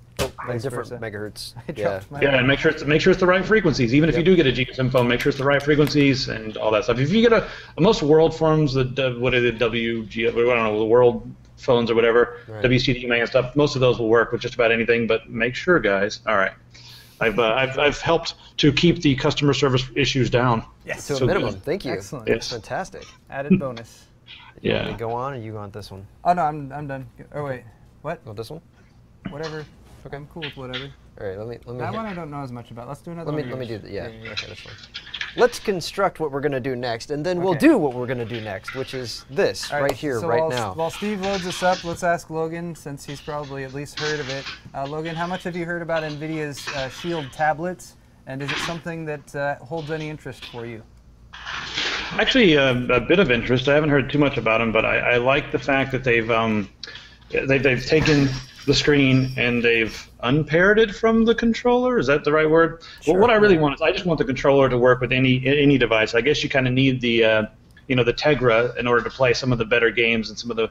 different megahertz. And make sure it's the right frequencies. Even if you do get a GSM phone, make sure it's the right frequencies and all that stuff. If you get most world phones, what are the WG? I don't know, the world phones or whatever, WCDMA and stuff. Most of those will work with just about anything. But make sure, guys. All right, I've helped to keep the customer service issues down. Yes, to a minimum. Thank you. Excellent. Yes. Fantastic. Added bonus. You want me to go on, or you want this one? Oh no, I'm done. Oh wait, what? Oh, this one? Whatever. Okay, I'm cool with whatever. All right, let me. That one I don't know as much about. Let's do another one. Let me do that. Yeah. Okay, this one. Let's construct what we're going to do next, and then we'll do what we're going to do next, which is this right here, right now. While Steve loads this up, let's ask Logan, since he's probably at least heard of it. Logan, how much have you heard about NVIDIA's Shield Tablets, and is it something that holds any interest for you? Actually, a bit of interest. I haven't heard too much about them, but I like the fact that they've taken the screen and they've unpaired it from the controller. Is that the right word? Sure. Well, what I really want is I just want the controller to work with any device. I guess you kind of need the the Tegra in order to play some of the better games and some of the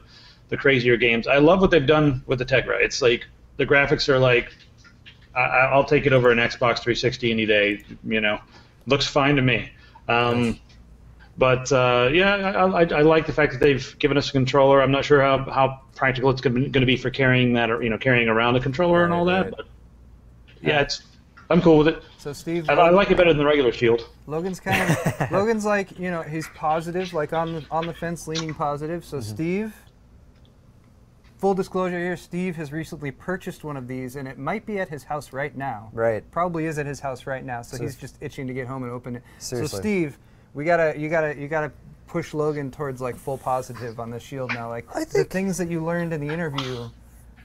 crazier games. I love what they've done with the Tegra. It's like the graphics are like I'll take it over an Xbox 360 any day. Looks fine to me. But I like the fact that they've given us a controller. I'm not sure how practical it's going to be for carrying that, or carrying around a controller and all that. But yeah, I'm cool with it. So Steve, I like it better than the regular Shield. Logan's Logan's like he's positive, like on the fence, leaning positive. So Steve, full disclosure here, Steve has recently purchased one of these, and it might be at his house right now. Right. Probably is at his house right now. So he's just itching to get home and open it. Seriously. So Steve, you gotta push Logan towards like full positive on the Shield now. Like the things that you learned in the interview,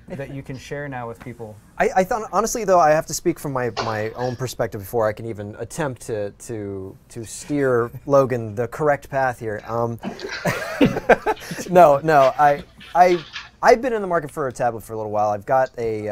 that you can share now with people. I thought, honestly, though, I have to speak from my own perspective before I can even attempt to steer Logan the correct path here. No, I've been in the market for a tablet for a little while. I've got an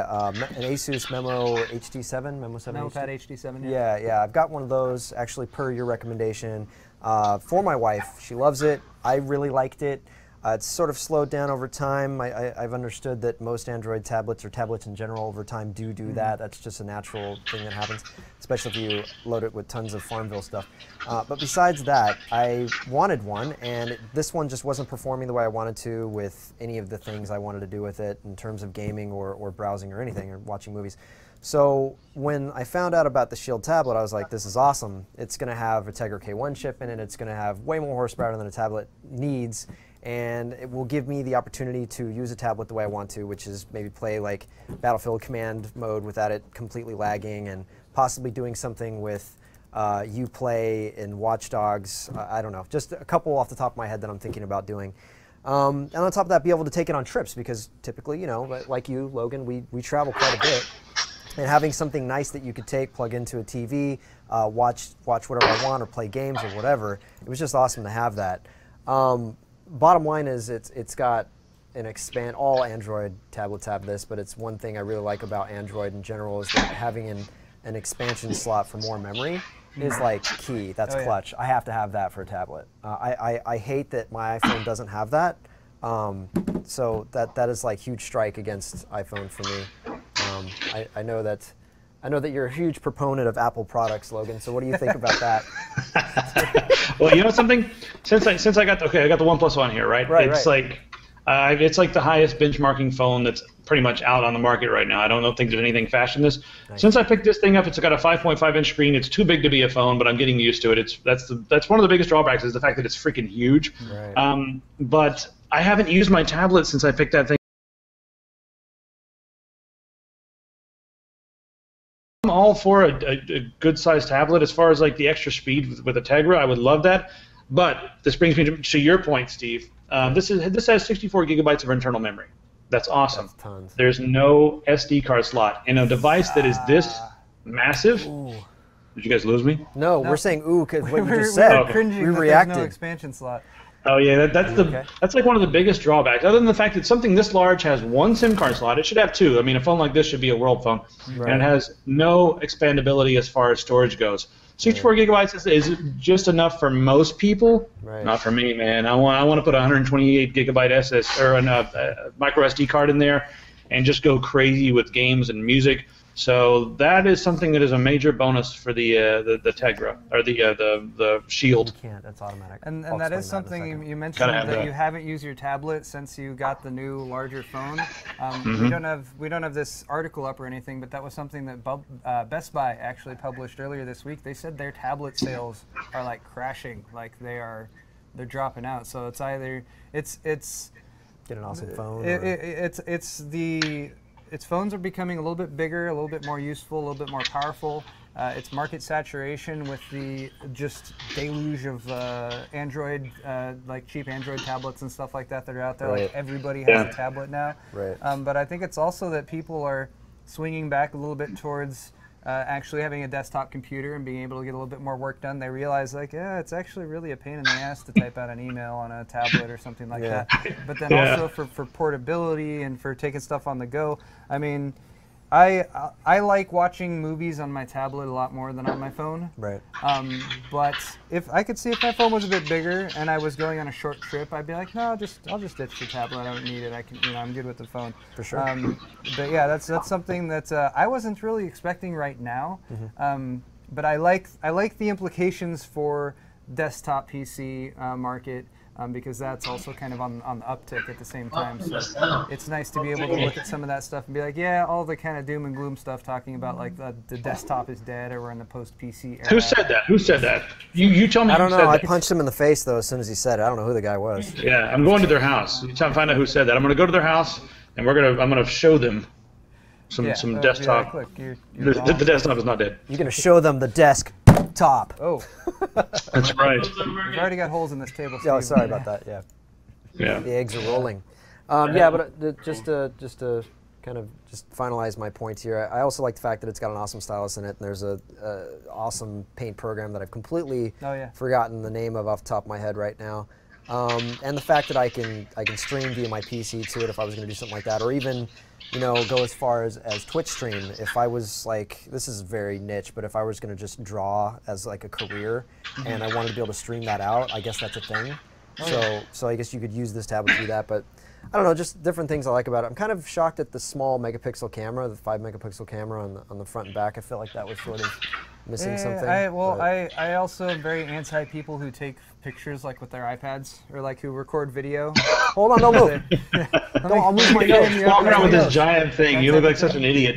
Asus Memo HD7, Memo 7 MemoPad HD7. Yeah, I've got one of those, actually, per your recommendation, for my wife. She loves it. I really liked it. It's sort of slowed down over time. I've understood that most Android tablets, or tablets in general, over time do that. That's just a natural thing that happens, especially if you load it with tons of Farmville stuff. But besides that, I wanted one, and this one just wasn't performing the way I wanted to with any of the things I wanted to do with it in terms of gaming or browsing or anything, or watching movies. So when I found out about the Shield tablet, I was like, this is awesome. It's going to have a Tegra K1 chip in it. It's going to have way more horsepower than a tablet needs. And it will give me the opportunity to use a tablet the way I want to, which is maybe play like Battlefield command mode without it completely lagging, and possibly doing something with Uplay and Watch Dogs. I don't know, just a couple off the top of my head that I'm thinking about doing. And on top of that, be able to take it on trips, because typically, you know, like you, Logan, we travel quite a bit. And having something nice that you could take, plug into a TV, watch whatever I want, or play games or whatever, it was just awesome to have that. Bottom line is it's got an all Android tablets have this, but it's one thing I really like about Android in general is that having an expansion slot for more memory is like key. That's clutch. I have to have that for a tablet. I hate that my iPhone doesn't have that. So that is like huge strike against iPhone for me. I know that you're a huge proponent of Apple products, Logan. So what do you think about that? Well, you know something? Since I got I got the OnePlus on here, right? It's like the highest benchmarking phone that's pretty much out on the market right now. I don't think there's anything faster than this. Nice. Since I picked this thing up, it's got a 5.5-inch screen. It's too big to be a phone, but I'm getting used to it. That's one of the biggest drawbacks, is the fact that it's freaking huge. Right. But I haven't used my tablet since I picked that thing. I'm all for a good-sized tablet. As far as like the extra speed with a Tegra, I would love that. But this brings me to your point, Steve. This has 64 gigabytes of internal memory. That's awesome. That's tons. There's no SD card slot in a device that is this massive. Ooh. Did you guys lose me? No, we're saying ooh because what you just said. We're cringing we that reacted. There's no expansion slot. Oh yeah, that's like one of the biggest drawbacks. Other than the fact that something this large has one SIM card slot, it should have two. I mean, a phone like this should be a world phone, right. And it has no expandability as far as storage goes. 64 gigabytes is just enough for most people. Right. Not for me, man. I want to put a 128 gigabyte micro SD card in there, and just go crazy with games and music. So that is something that is a major bonus for the Tegra, or the Shield. You can't. That's automatic. And that is something you mentioned that you haven't used your tablet since you got the new larger phone. We don't have this article up or anything, but that was something that Best Buy actually published earlier this week. They said their tablet sales are like crashing, like they're dropping out. So it's either it's get an awesome phone. Its phones are becoming a little bit bigger, a little bit more useful, a little bit more powerful. Its market saturation with the just deluge of Android, like cheap Android tablets and stuff like that are out there. Right. Like everybody has a tablet now. Right. But I think it's also that people are swinging back a little bit towards actually having a desktop computer and being able to get a little bit more work done. They realize, like, yeah, it's actually really a pain in the ass to type out an email on a tablet or something like that. But then also for portability and for taking stuff on the go. I mean, I like watching movies on my tablet a lot more than on my phone. Right. But if I could see if my phone was a bit bigger and I was going on a short trip, I'd be like, no, I'll just ditch the tablet. I don't need it. I can, I'm good with the phone. For sure. But yeah, that's something that I wasn't really expecting right now. But I like the implications for desktop PC market. Because that's also kind of on the uptick at the same time. So it's nice to be able to look at some of that stuff and be like, yeah, all the kind of doom and gloom stuff talking about like the desktop is dead or we're in the post-PC era. Who said that? Who said that? You tell me. I don't know. I punched him in the face though as soon as he said it. I don't know who the guy was. Yeah, I'm going to their house. You try to find out who said that. I'm going to go to their house and I'm going to show them some desktop. Like, look, the desktop is not dead. You're going to show them the desk top. Oh. That's right. We've already got holes in this table. Oh, sorry about that. Yeah. Yeah. The eggs are rolling. Yeah, but just to kind of just finalize my points here, I also like the fact that it's got an awesome stylus in it, and there's a awesome paint program that I've completely forgotten the name of off the top of my head right now. And the fact that I can stream via my PC to it if I was going to do something like that, or even, you know, go as far as Twitch stream. If I was like, this is very niche, but if I was going to just draw as like a career and I wanted to be able to stream that out, I guess that's a thing. So I guess you could use this tablet to do that, but I don't know, just different things I like about it. I'm kind of shocked at the small megapixel camera, the 5 megapixel camera on the front and back. I feel like that was sort of missing something. I also am very anti people who take pictures like with their iPads or like who record video. Hold on, don't move. I'll move my nose. Walking around with this giant thing, you look like such an idiot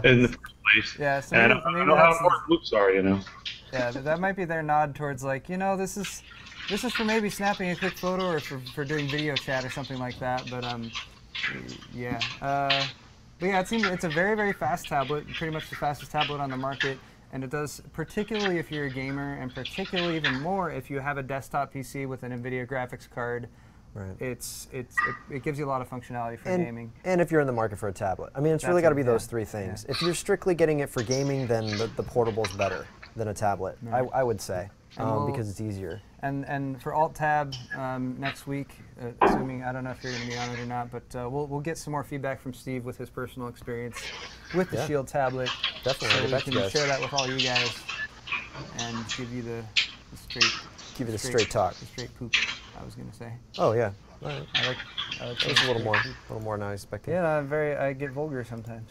in the first place. Yeah, so and I don't know how important loops are, you know. Yeah, that might be their nod towards like, you know, this is for maybe snapping a quick photo or for doing video chat or something like that. But yeah. But yeah, it's a very, very fast tablet, pretty much the fastest tablet on the market. And it does, particularly if you're a gamer, and particularly even more if you have a desktop PC with an NVIDIA graphics card. Right. It gives you a lot of functionality for gaming. And if you're in the market for a tablet. I mean, it's really got to be those three things. Yeah. If you're strictly getting it for gaming, then the portable's better than a tablet, right. I would say, because it's easier. And for Alt+Tab next week, assuming, I don't know if you're going to be on it or not, but we'll get some more feedback from Steve with his personal experience with the Shield Tablet. Definitely. So we can share that with all you guys and give you the straight... Give you the straight talk. The straight poop, I was going to say. Oh, yeah. All right. I like that a little more than I expected. Yeah, I get vulgar sometimes.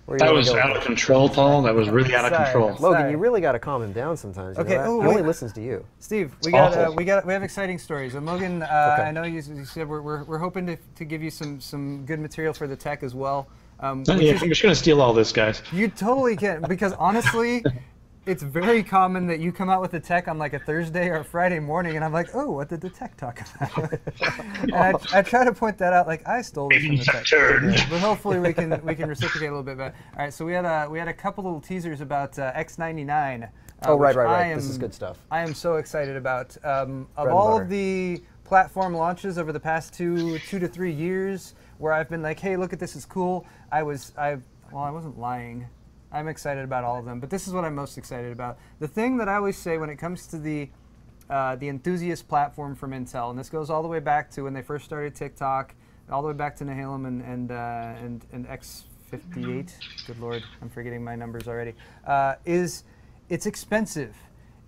That was out of control, Paul. That was really out of control. Logan, you really got to calm him down sometimes. Okay. He only listens to you. Steve, we have exciting stories. And Logan, I know you said we're hoping to give you some good material for the Tek as well. I'm just going to steal all this, guys. You totally can, because honestly. It's very common that you come out with the Tek on like a Thursday or a Friday morning, and I'm like, oh, what did the Tek talk about? And I try to point that out, like I stole this from the Tek. But hopefully we can reciprocate a little bit better. All right, so we had a couple little teasers about X99. Right. This is good stuff. I am so excited about. Of all of the platform launches over the past two to 3 years, where I've been like, hey, look at this, is cool. I wasn't lying. I'm excited about all of them, but this is what I'm most excited about. The thing that I always say when it comes to the enthusiast platform from Intel, and this goes all the way back to when they first started TikTok, all the way back to Nehalem and X58. Good Lord, I'm forgetting my numbers already. Is it's expensive.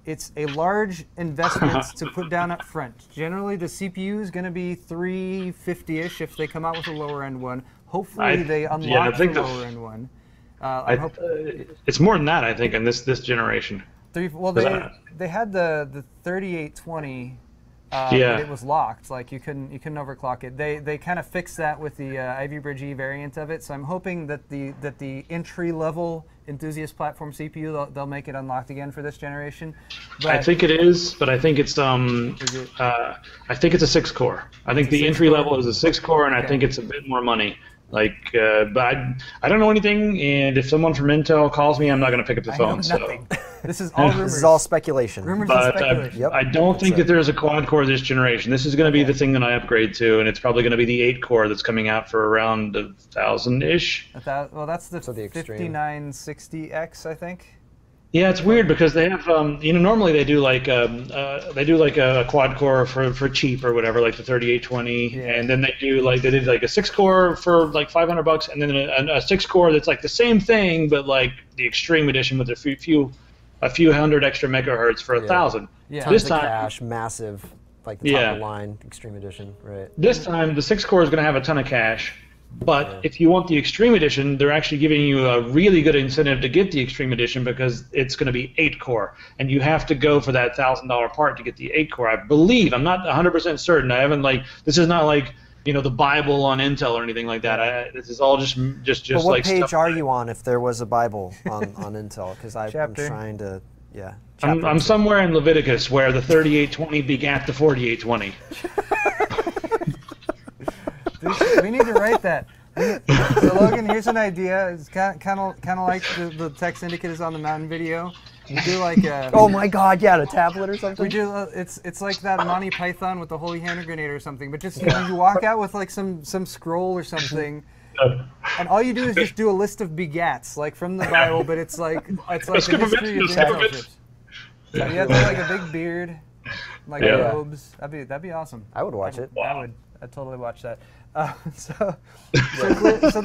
It's a large investment to put down up front. Generally, the CPU is going to be $350-ish if they come out with a lower end one. Hopefully, they unlock the lower end one. It's more than that, I think, in this generation. They had the 3820, but it was locked. Like you couldn't overclock it. They kind of fixed that with the Ivy Bridge E variant of it. So I'm hoping that the entry level enthusiast platform CPU they'll make it unlocked again for this generation. But I think it is, but I think it's I think it's a 6-core. I think the entry level is a 6-core, and I think it's a bit more money. Like, but I don't know anything, and if someone from Intel calls me, I'm not going to pick up the phone. Nothing. This is all rumors. This is all speculation. Rumors and speculation. I don't think that there's a quad-core this generation. This is going to be the thing that I upgrade to, and it's probably going to be the 8-core that's coming out for around 1,000-ish. Well, that's the 5960X, I think. Yeah, it's weird because they have, normally they do like a quad core for cheap or whatever, like the 3820, and then they did like a 6-core for like $500, and then a 6-core that's like the same thing but like the extreme edition with a few hundred extra megahertz for 1,000. Yeah, this time, cache, massive, like the top of the line extreme edition, right? This time the 6-core is going to have a ton of cache. But if you want the Extreme Edition, they're actually giving you a really good incentive to get the Extreme Edition because it's going to be 8-core, and you have to go for that $1,000 part to get the 8-core. I believe. I'm not 100% certain. I haven't this is not like the Bible on Intel or anything like that. This is all just but what page are you on if there was a Bible on Intel? Because I'm trying to I'm somewhere in Leviticus where the 3820 begat the 4820. We need to write that. So Logan, here's an idea. It's kind of like the Tek Syndicate is on the mountain video. We do like a, oh my God, yeah, the tablet or something. We do. It's like that Monty Python with the holy hand grenade or something. But just you walk out with like some scroll or something. And all you do is just do a list of begats, like from the Bible, but it's like the history of Intel chips. So you have to have like a big beard, like robes. That'd be awesome. I would watch it. I'd totally watch that. So there's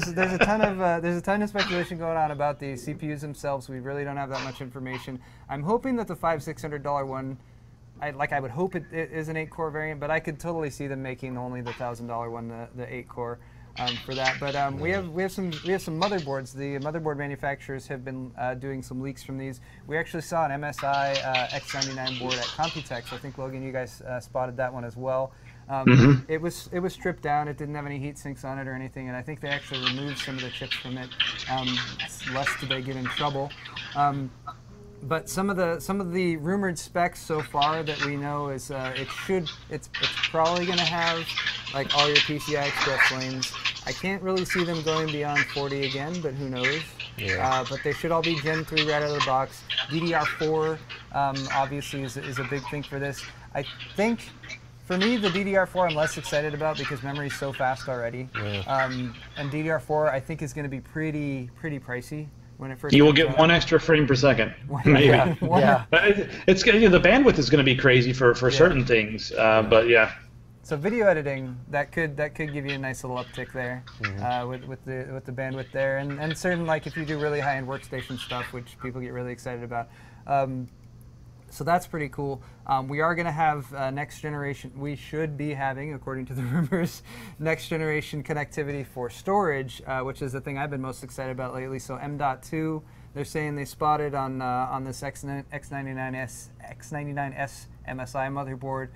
a ton of speculation going on about the CPUs themselves. We really don't have that much information. I'm hoping that the $500-600 one, I would hope it is an 8-core variant, but I could totally see them making only the $1,000 one, the 8-core. For that, but we have some motherboards. The motherboard manufacturers have been doing some leaks from these. We actually saw an MSI X99 board at Computex. I think Logan, you guys spotted that one as well. It was stripped down. It didn't have any heat sinks on it or anything, and I think they actually removed some of the chips from it, lest they get in trouble. But some of the rumored specs so far that we know is it's probably going to have like all your PCI Express lanes. I can't really see them going beyond 40 again, but who knows? Yeah. But they should all be Gen 3 right out of the box. DDR4 obviously is a big thing for this. I think for me the DDR4 I'm less excited about because memory is so fast already. Yeah. And DDR4 I think is going to be pretty pricey. When it first you will get 1 extra frame per second, maybe. Yeah. It's the bandwidth is going to be crazy for certain things, but yeah. So video editing that could give you a nice little uptick there, with the bandwidth there, and certain like if you do really high-end workstation stuff, which people get really excited about. So that's pretty cool. We are going to have next generation. We should be having, according to the rumors, next generation connectivity for storage, which is the thing I've been most excited about lately. So M.2, they're saying they spotted on this X99S MSI motherboard.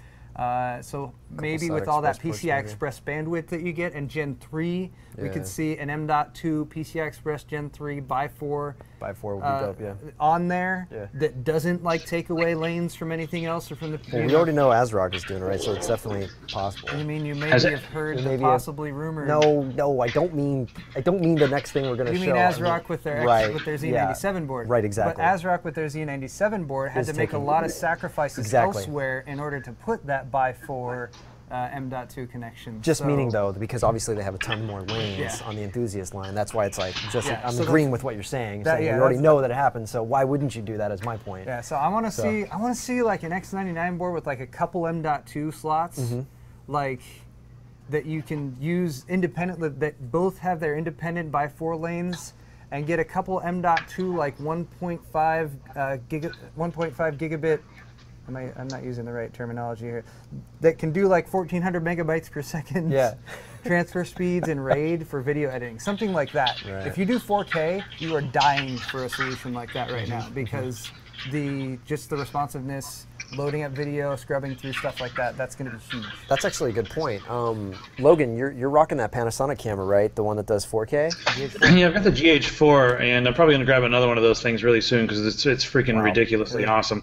So maybe with all that PCI Express bandwidth that you get, and Gen 3, we could see an M.2 PCI Express Gen 3 by 4 would be dope, on there that doesn't like take away lanes from anything else or from the. Well, we already know ASRock is doing it, right? So it's definitely possible. You mean you maybe have heard the possibly rumored? No, I don't mean the next thing we're going to show. You mean ASRock with their Z97 board? Right, exactly. But ASRock with their Z97 board had to make a lot of sacrifices elsewhere in order to put that by 4 M.2 connection. Just meaning though, because obviously they have a ton more lanes on the enthusiast line. That's why it's like I'm agreeing with what you're saying. We already know that it happens, so why wouldn't you do that? Is my point. Yeah. So I want to see like an X99 board with like a couple M.2 slots, like that you can use independently. That both have their independent by 4 lanes. And get a couple M.2 like 1.5 gigabit. I'm not using the right terminology here. That can do like 1,400 megabytes per second. Transfer speeds in RAID for video editing, something like that. Right. If you do 4K, you are dying for a solution like that right now because just the responsiveness, loading up video, scrubbing through stuff like that, that's going to be huge. That's actually a good point. Logan, you're rocking that Panasonic camera, right? The one that does 4K? Yeah, I've got the GH4, and I'm probably going to grab another one of those things really soon because it's freaking ridiculously awesome.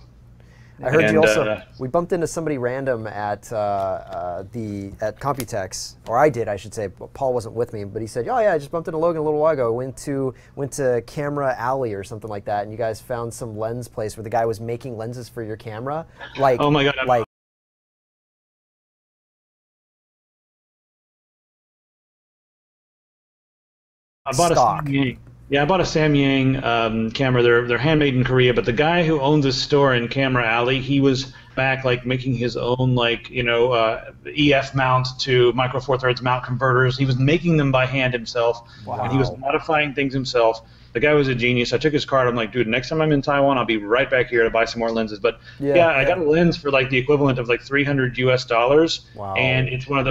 I heard you also. We bumped into somebody random at Computex, or I did, I should say. Paul wasn't with me, but he said, "Oh yeah, I just bumped into Logan a little while ago. Went to Camera Alley or something like that, and you guys found some lens place where the guy was making lenses for your camera." Like, oh my god! Like, I bought stock. I bought a Samyang camera. They're handmade in Korea, but the guy who owns this store in Camera Alley, he was back like making his own EF mount to micro four thirds mount converters. He was making them by hand himself, and he was modifying things himself. The guy was a genius. I took his card. I'm like, dude, next time I'm in Taiwan, I'll be right back here to buy some more lenses. But I got a lens for like the equivalent of like $300 US. Wow. And it's one of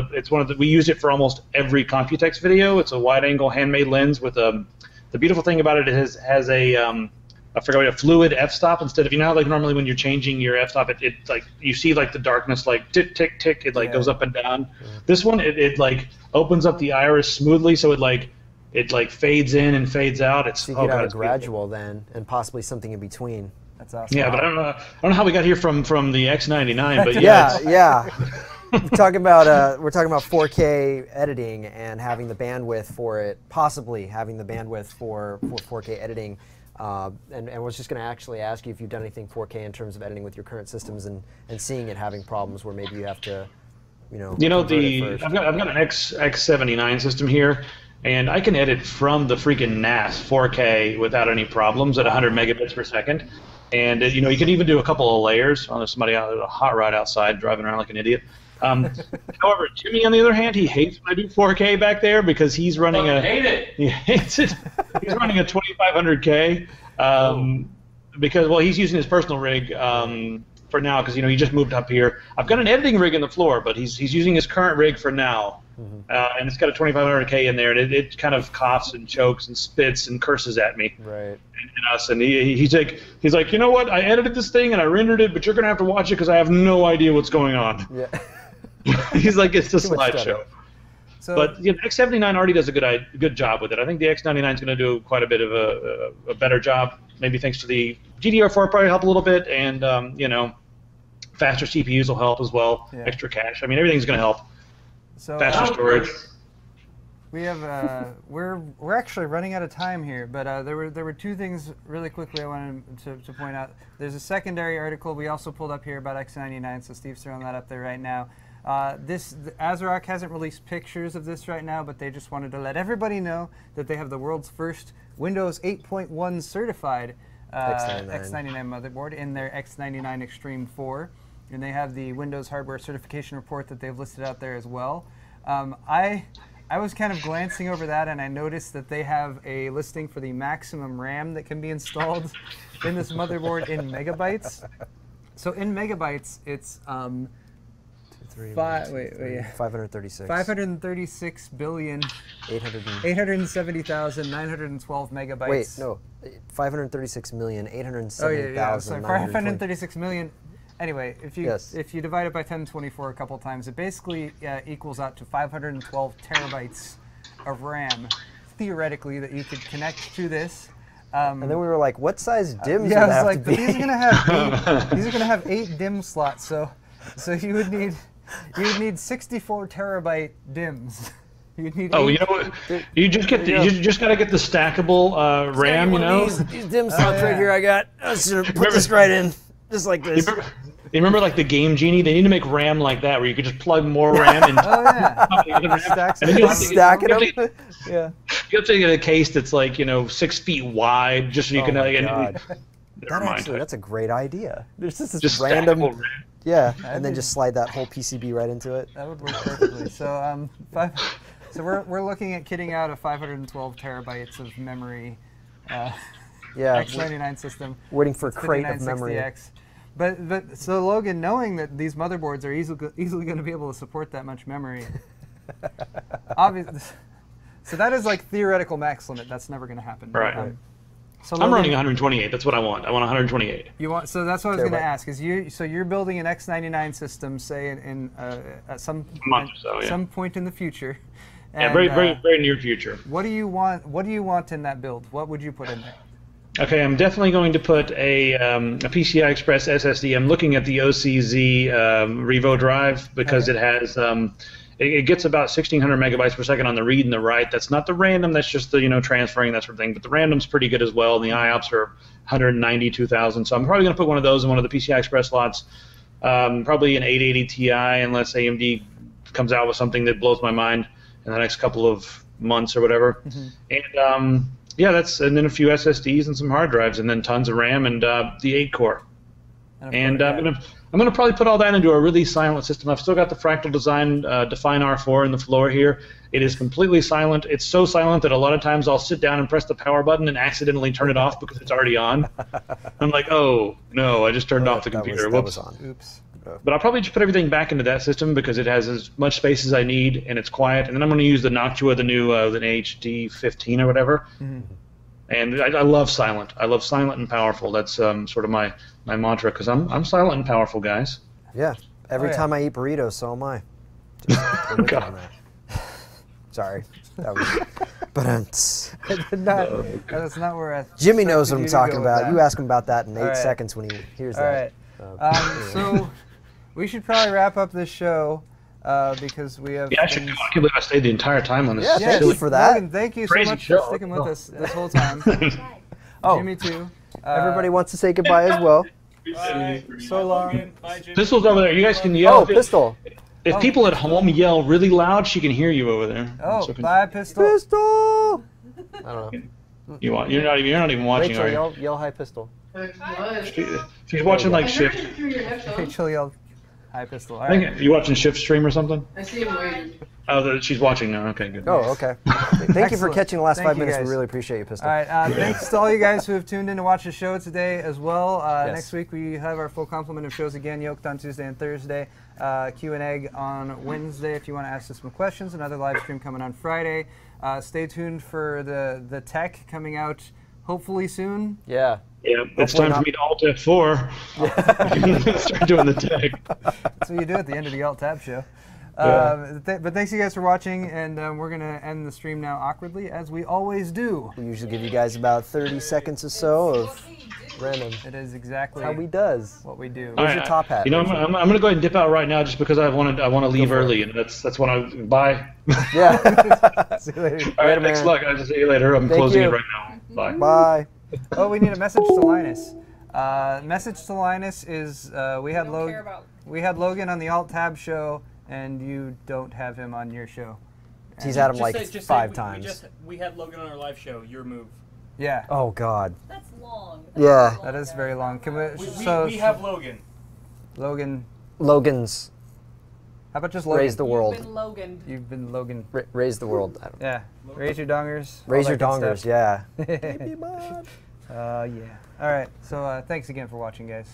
the we use it for almost every Computex video. It's a wide angle handmade lens with a. The beautiful thing about it is has a I forgot a fluid f-stop instead of like normally when you're changing your f-stop it like you see like the darkness like tick tick tick it like goes up and down. This one it like opens up the iris smoothly so it fades in and fades out. It's so you get a gradual then and possibly something in between. That's awesome. Yeah, but I don't know how we got here from the X99, but We're talking about 4K editing and having the bandwidth for it, possibly having the bandwidth for 4K editing. And was just going to actually ask you if you've done anything 4K in terms of editing with your current systems and seeing it having problems where maybe you have to, I've got an X79 system here, and I can edit from the freaking NAS 4K without any problems at 100 megabits per second. And you know, you can even do a couple of layers. Oh, there's somebody out, a hot rod outside driving around like an idiot. However, Jimmy, on the other hand, he hates when I do 4K back there because he's running he hates it. He's running a 2500K because, well, he's using his personal rig for now because, you know, he just moved up here. I've got an editing rig in the floor, but he's using his current rig for now. And it's got a 2500K in there, and it kind of coughs and chokes and spits and curses at me. Right. And he's like, you know what? I edited this thing and I rendered it, but you're gonna have to watch it because I have no idea what's going on. Yeah. He's like, it's a slideshow. So, But the X79 already does a good job with it. I think the X99 is going to do quite a bit of a better job. Maybe thanks to the GDDR4 probably help a little bit, and you know, faster CPUs will help as well. Yeah. Extra cache. I mean, everything's going to help. so Faster storage. we have we're actually running out of time here, but there were two things really quickly I wanted to point out. There's a secondary article we also pulled up here about X99, so Steve's throwing that up there right now. ASRock hasn't released pictures of this right now, but they just wanted to let everybody know that they have the world's first Windows 8.1 certified X99 motherboard in their X99 Extreme 4, and they have the Windows hardware certification report that they've listed out there as well. I was kind of glancing over that, and I noticed that they have a listing for the maximum RAM that can be installed in this motherboard in megabytes. So in megabytes, it's 536. 536 billion 870,912 megabytes. Wait, no, 536,870,000. Oh yeah, sorry, 536 million. Anyway, if you divide it by 1024 a couple times, it basically equals out to 512 terabytes of RAM, theoretically, that you could connect to this. And then we were like, what size DIMMs would yeah, I was have like, to be? these are gonna have 8. These are gonna have 8 DIMM slots. So you would need 64 terabyte DIMMs. You'd need you know what? You just get you just gotta get the stackable RAM. You know, these DIMM slots right here. I got. I should put this right in, just like this. You remember like the Game Genie? They need to make RAM like that, where you could just plug more RAM in. Oh yeah. Stacking them. Yeah. You have to get a case that's like, you know, 6 feet wide, just so you can. That's a great idea. There's just random. Yeah, and then just slide that whole PCB right into it. That would work perfectly. So so we're looking at kitting out a 512 terabytes of memory. Yeah. X99 system. Waiting for a crate of memory. But so Logan, knowing that these motherboards are easily going to be able to support that much memory, obviously, so that is like theoretical max limit. That's never going to happen. Right. So I'm running 128. That's what I want. I want 128. You want? So that's what I was going to ask. Is you're building an X99 system, say at some point in the future. And, yeah, very near future. What do you want? What do you want in that build? What would you put in there? Okay, I'm definitely going to put a PCI Express SSD. I'm looking at the OCZ Revo drive because it has it gets about 1,600 megabytes per second on the read and the write. That's not the random. That's just the transferring, that sort of thing. But the random's pretty good as well. And the IOPS are 192,000. So I'm probably going to put one of those in one of the PCI Express slots. Probably an 880 Ti, unless AMD comes out with something that blows my mind in the next couple of months or whatever. And yeah, and then a few SSDs and some hard drives, and then tons of RAM and the 8-core. And I'm gonna probably put all that into a really silent system. I've still got the Fractal Design Define R4 in the floor here. It is completely silent. It's so silent that a lot of times I'll sit down and press the power button and accidentally turn it off because it's already on. I'm like, oh no, I just turned off the computer. Whoops. Oops. But I'll probably just put everything back into that system because it has as much space as I need and it's quiet. And then I'm going to use the Noctua, the new the HD15 or whatever. And I love silent. I love silent and powerful. That's sort of my mantra because I'm silent and powerful, guys. Yeah. Every time I eat burritos, so am I. Just on that. Sorry. That was. That's not where Jimmy knows what I'm talking about. You ask him about that in 8 seconds when he hears that. All right. So we should probably wrap up this show because we have. Yeah, I can't believe I stayed the entire time on this. Yeah, thank you for that. Logan, thank you so much for sticking with us this whole time. Jimmy too. Everybody wants to say goodbye as well. So long. Pistol's over there. You guys can yell. Oh, Pistol. If people at home yell really loud, she can hear you over there. Oh, So bye, pistol. Pistol! I don't know. You're not even watching, Rachel, are you? yell high pistol. She's watching like Shift. Rachel yelled, hi, pistol. All I right. think you watching Shift stream or something. I see him waiting. Oh, she's watching now. Okay, good. Oh, okay. Thank you for Excellent. catching the last Thank 5 you, minutes. We guys. really appreciate you, Pistol. All right, thanks to all you guys who have tuned in to watch the show today as well. Yes. Next week we have our full complement of shows again, Yoked on Tuesday and Thursday, Q&A on Wednesday if you want to ask us some questions, another live stream coming on Friday. Stay tuned for the tech coming out hopefully soon. Yeah. Yeah, it's time for me to Alt F4. Start doing the tech. That's what you do at the end of the Alt+Tab show. Yeah. But thanks you guys for watching, and we're going to end the stream now awkwardly, as we always do. We usually give you guys about 30 seconds or so of random. It is exactly How we does. what we do. Where's your top hat? You know, I'm going to go ahead and dip out right now just because I want to leave early, and that's when I bye. Yeah. See you later. All right, Later, thanks man. a lot, guys. I'll see you later. I'm Thank closing you. it right now. Bye. Bye. Oh, we need a message to Linus. Message to Linus is we had Don't care about. Logan on the Alt+Tab show, and you don't have him on your show. He's had him Just like say- just say 5 we- times. We had Logan on our live show. Your move. Yeah, Oh, God. That's long. Yeah. that is very long. Can we? We have Logan. Logan. Logan's How about just Logan? raise the world. Been Logan. You've been Logan. Raise the world. I don't know. Yeah. Raise your dongers. all Raise that your good dongers, stuff. yeah. Yeah. All right. So thanks again for watching, guys.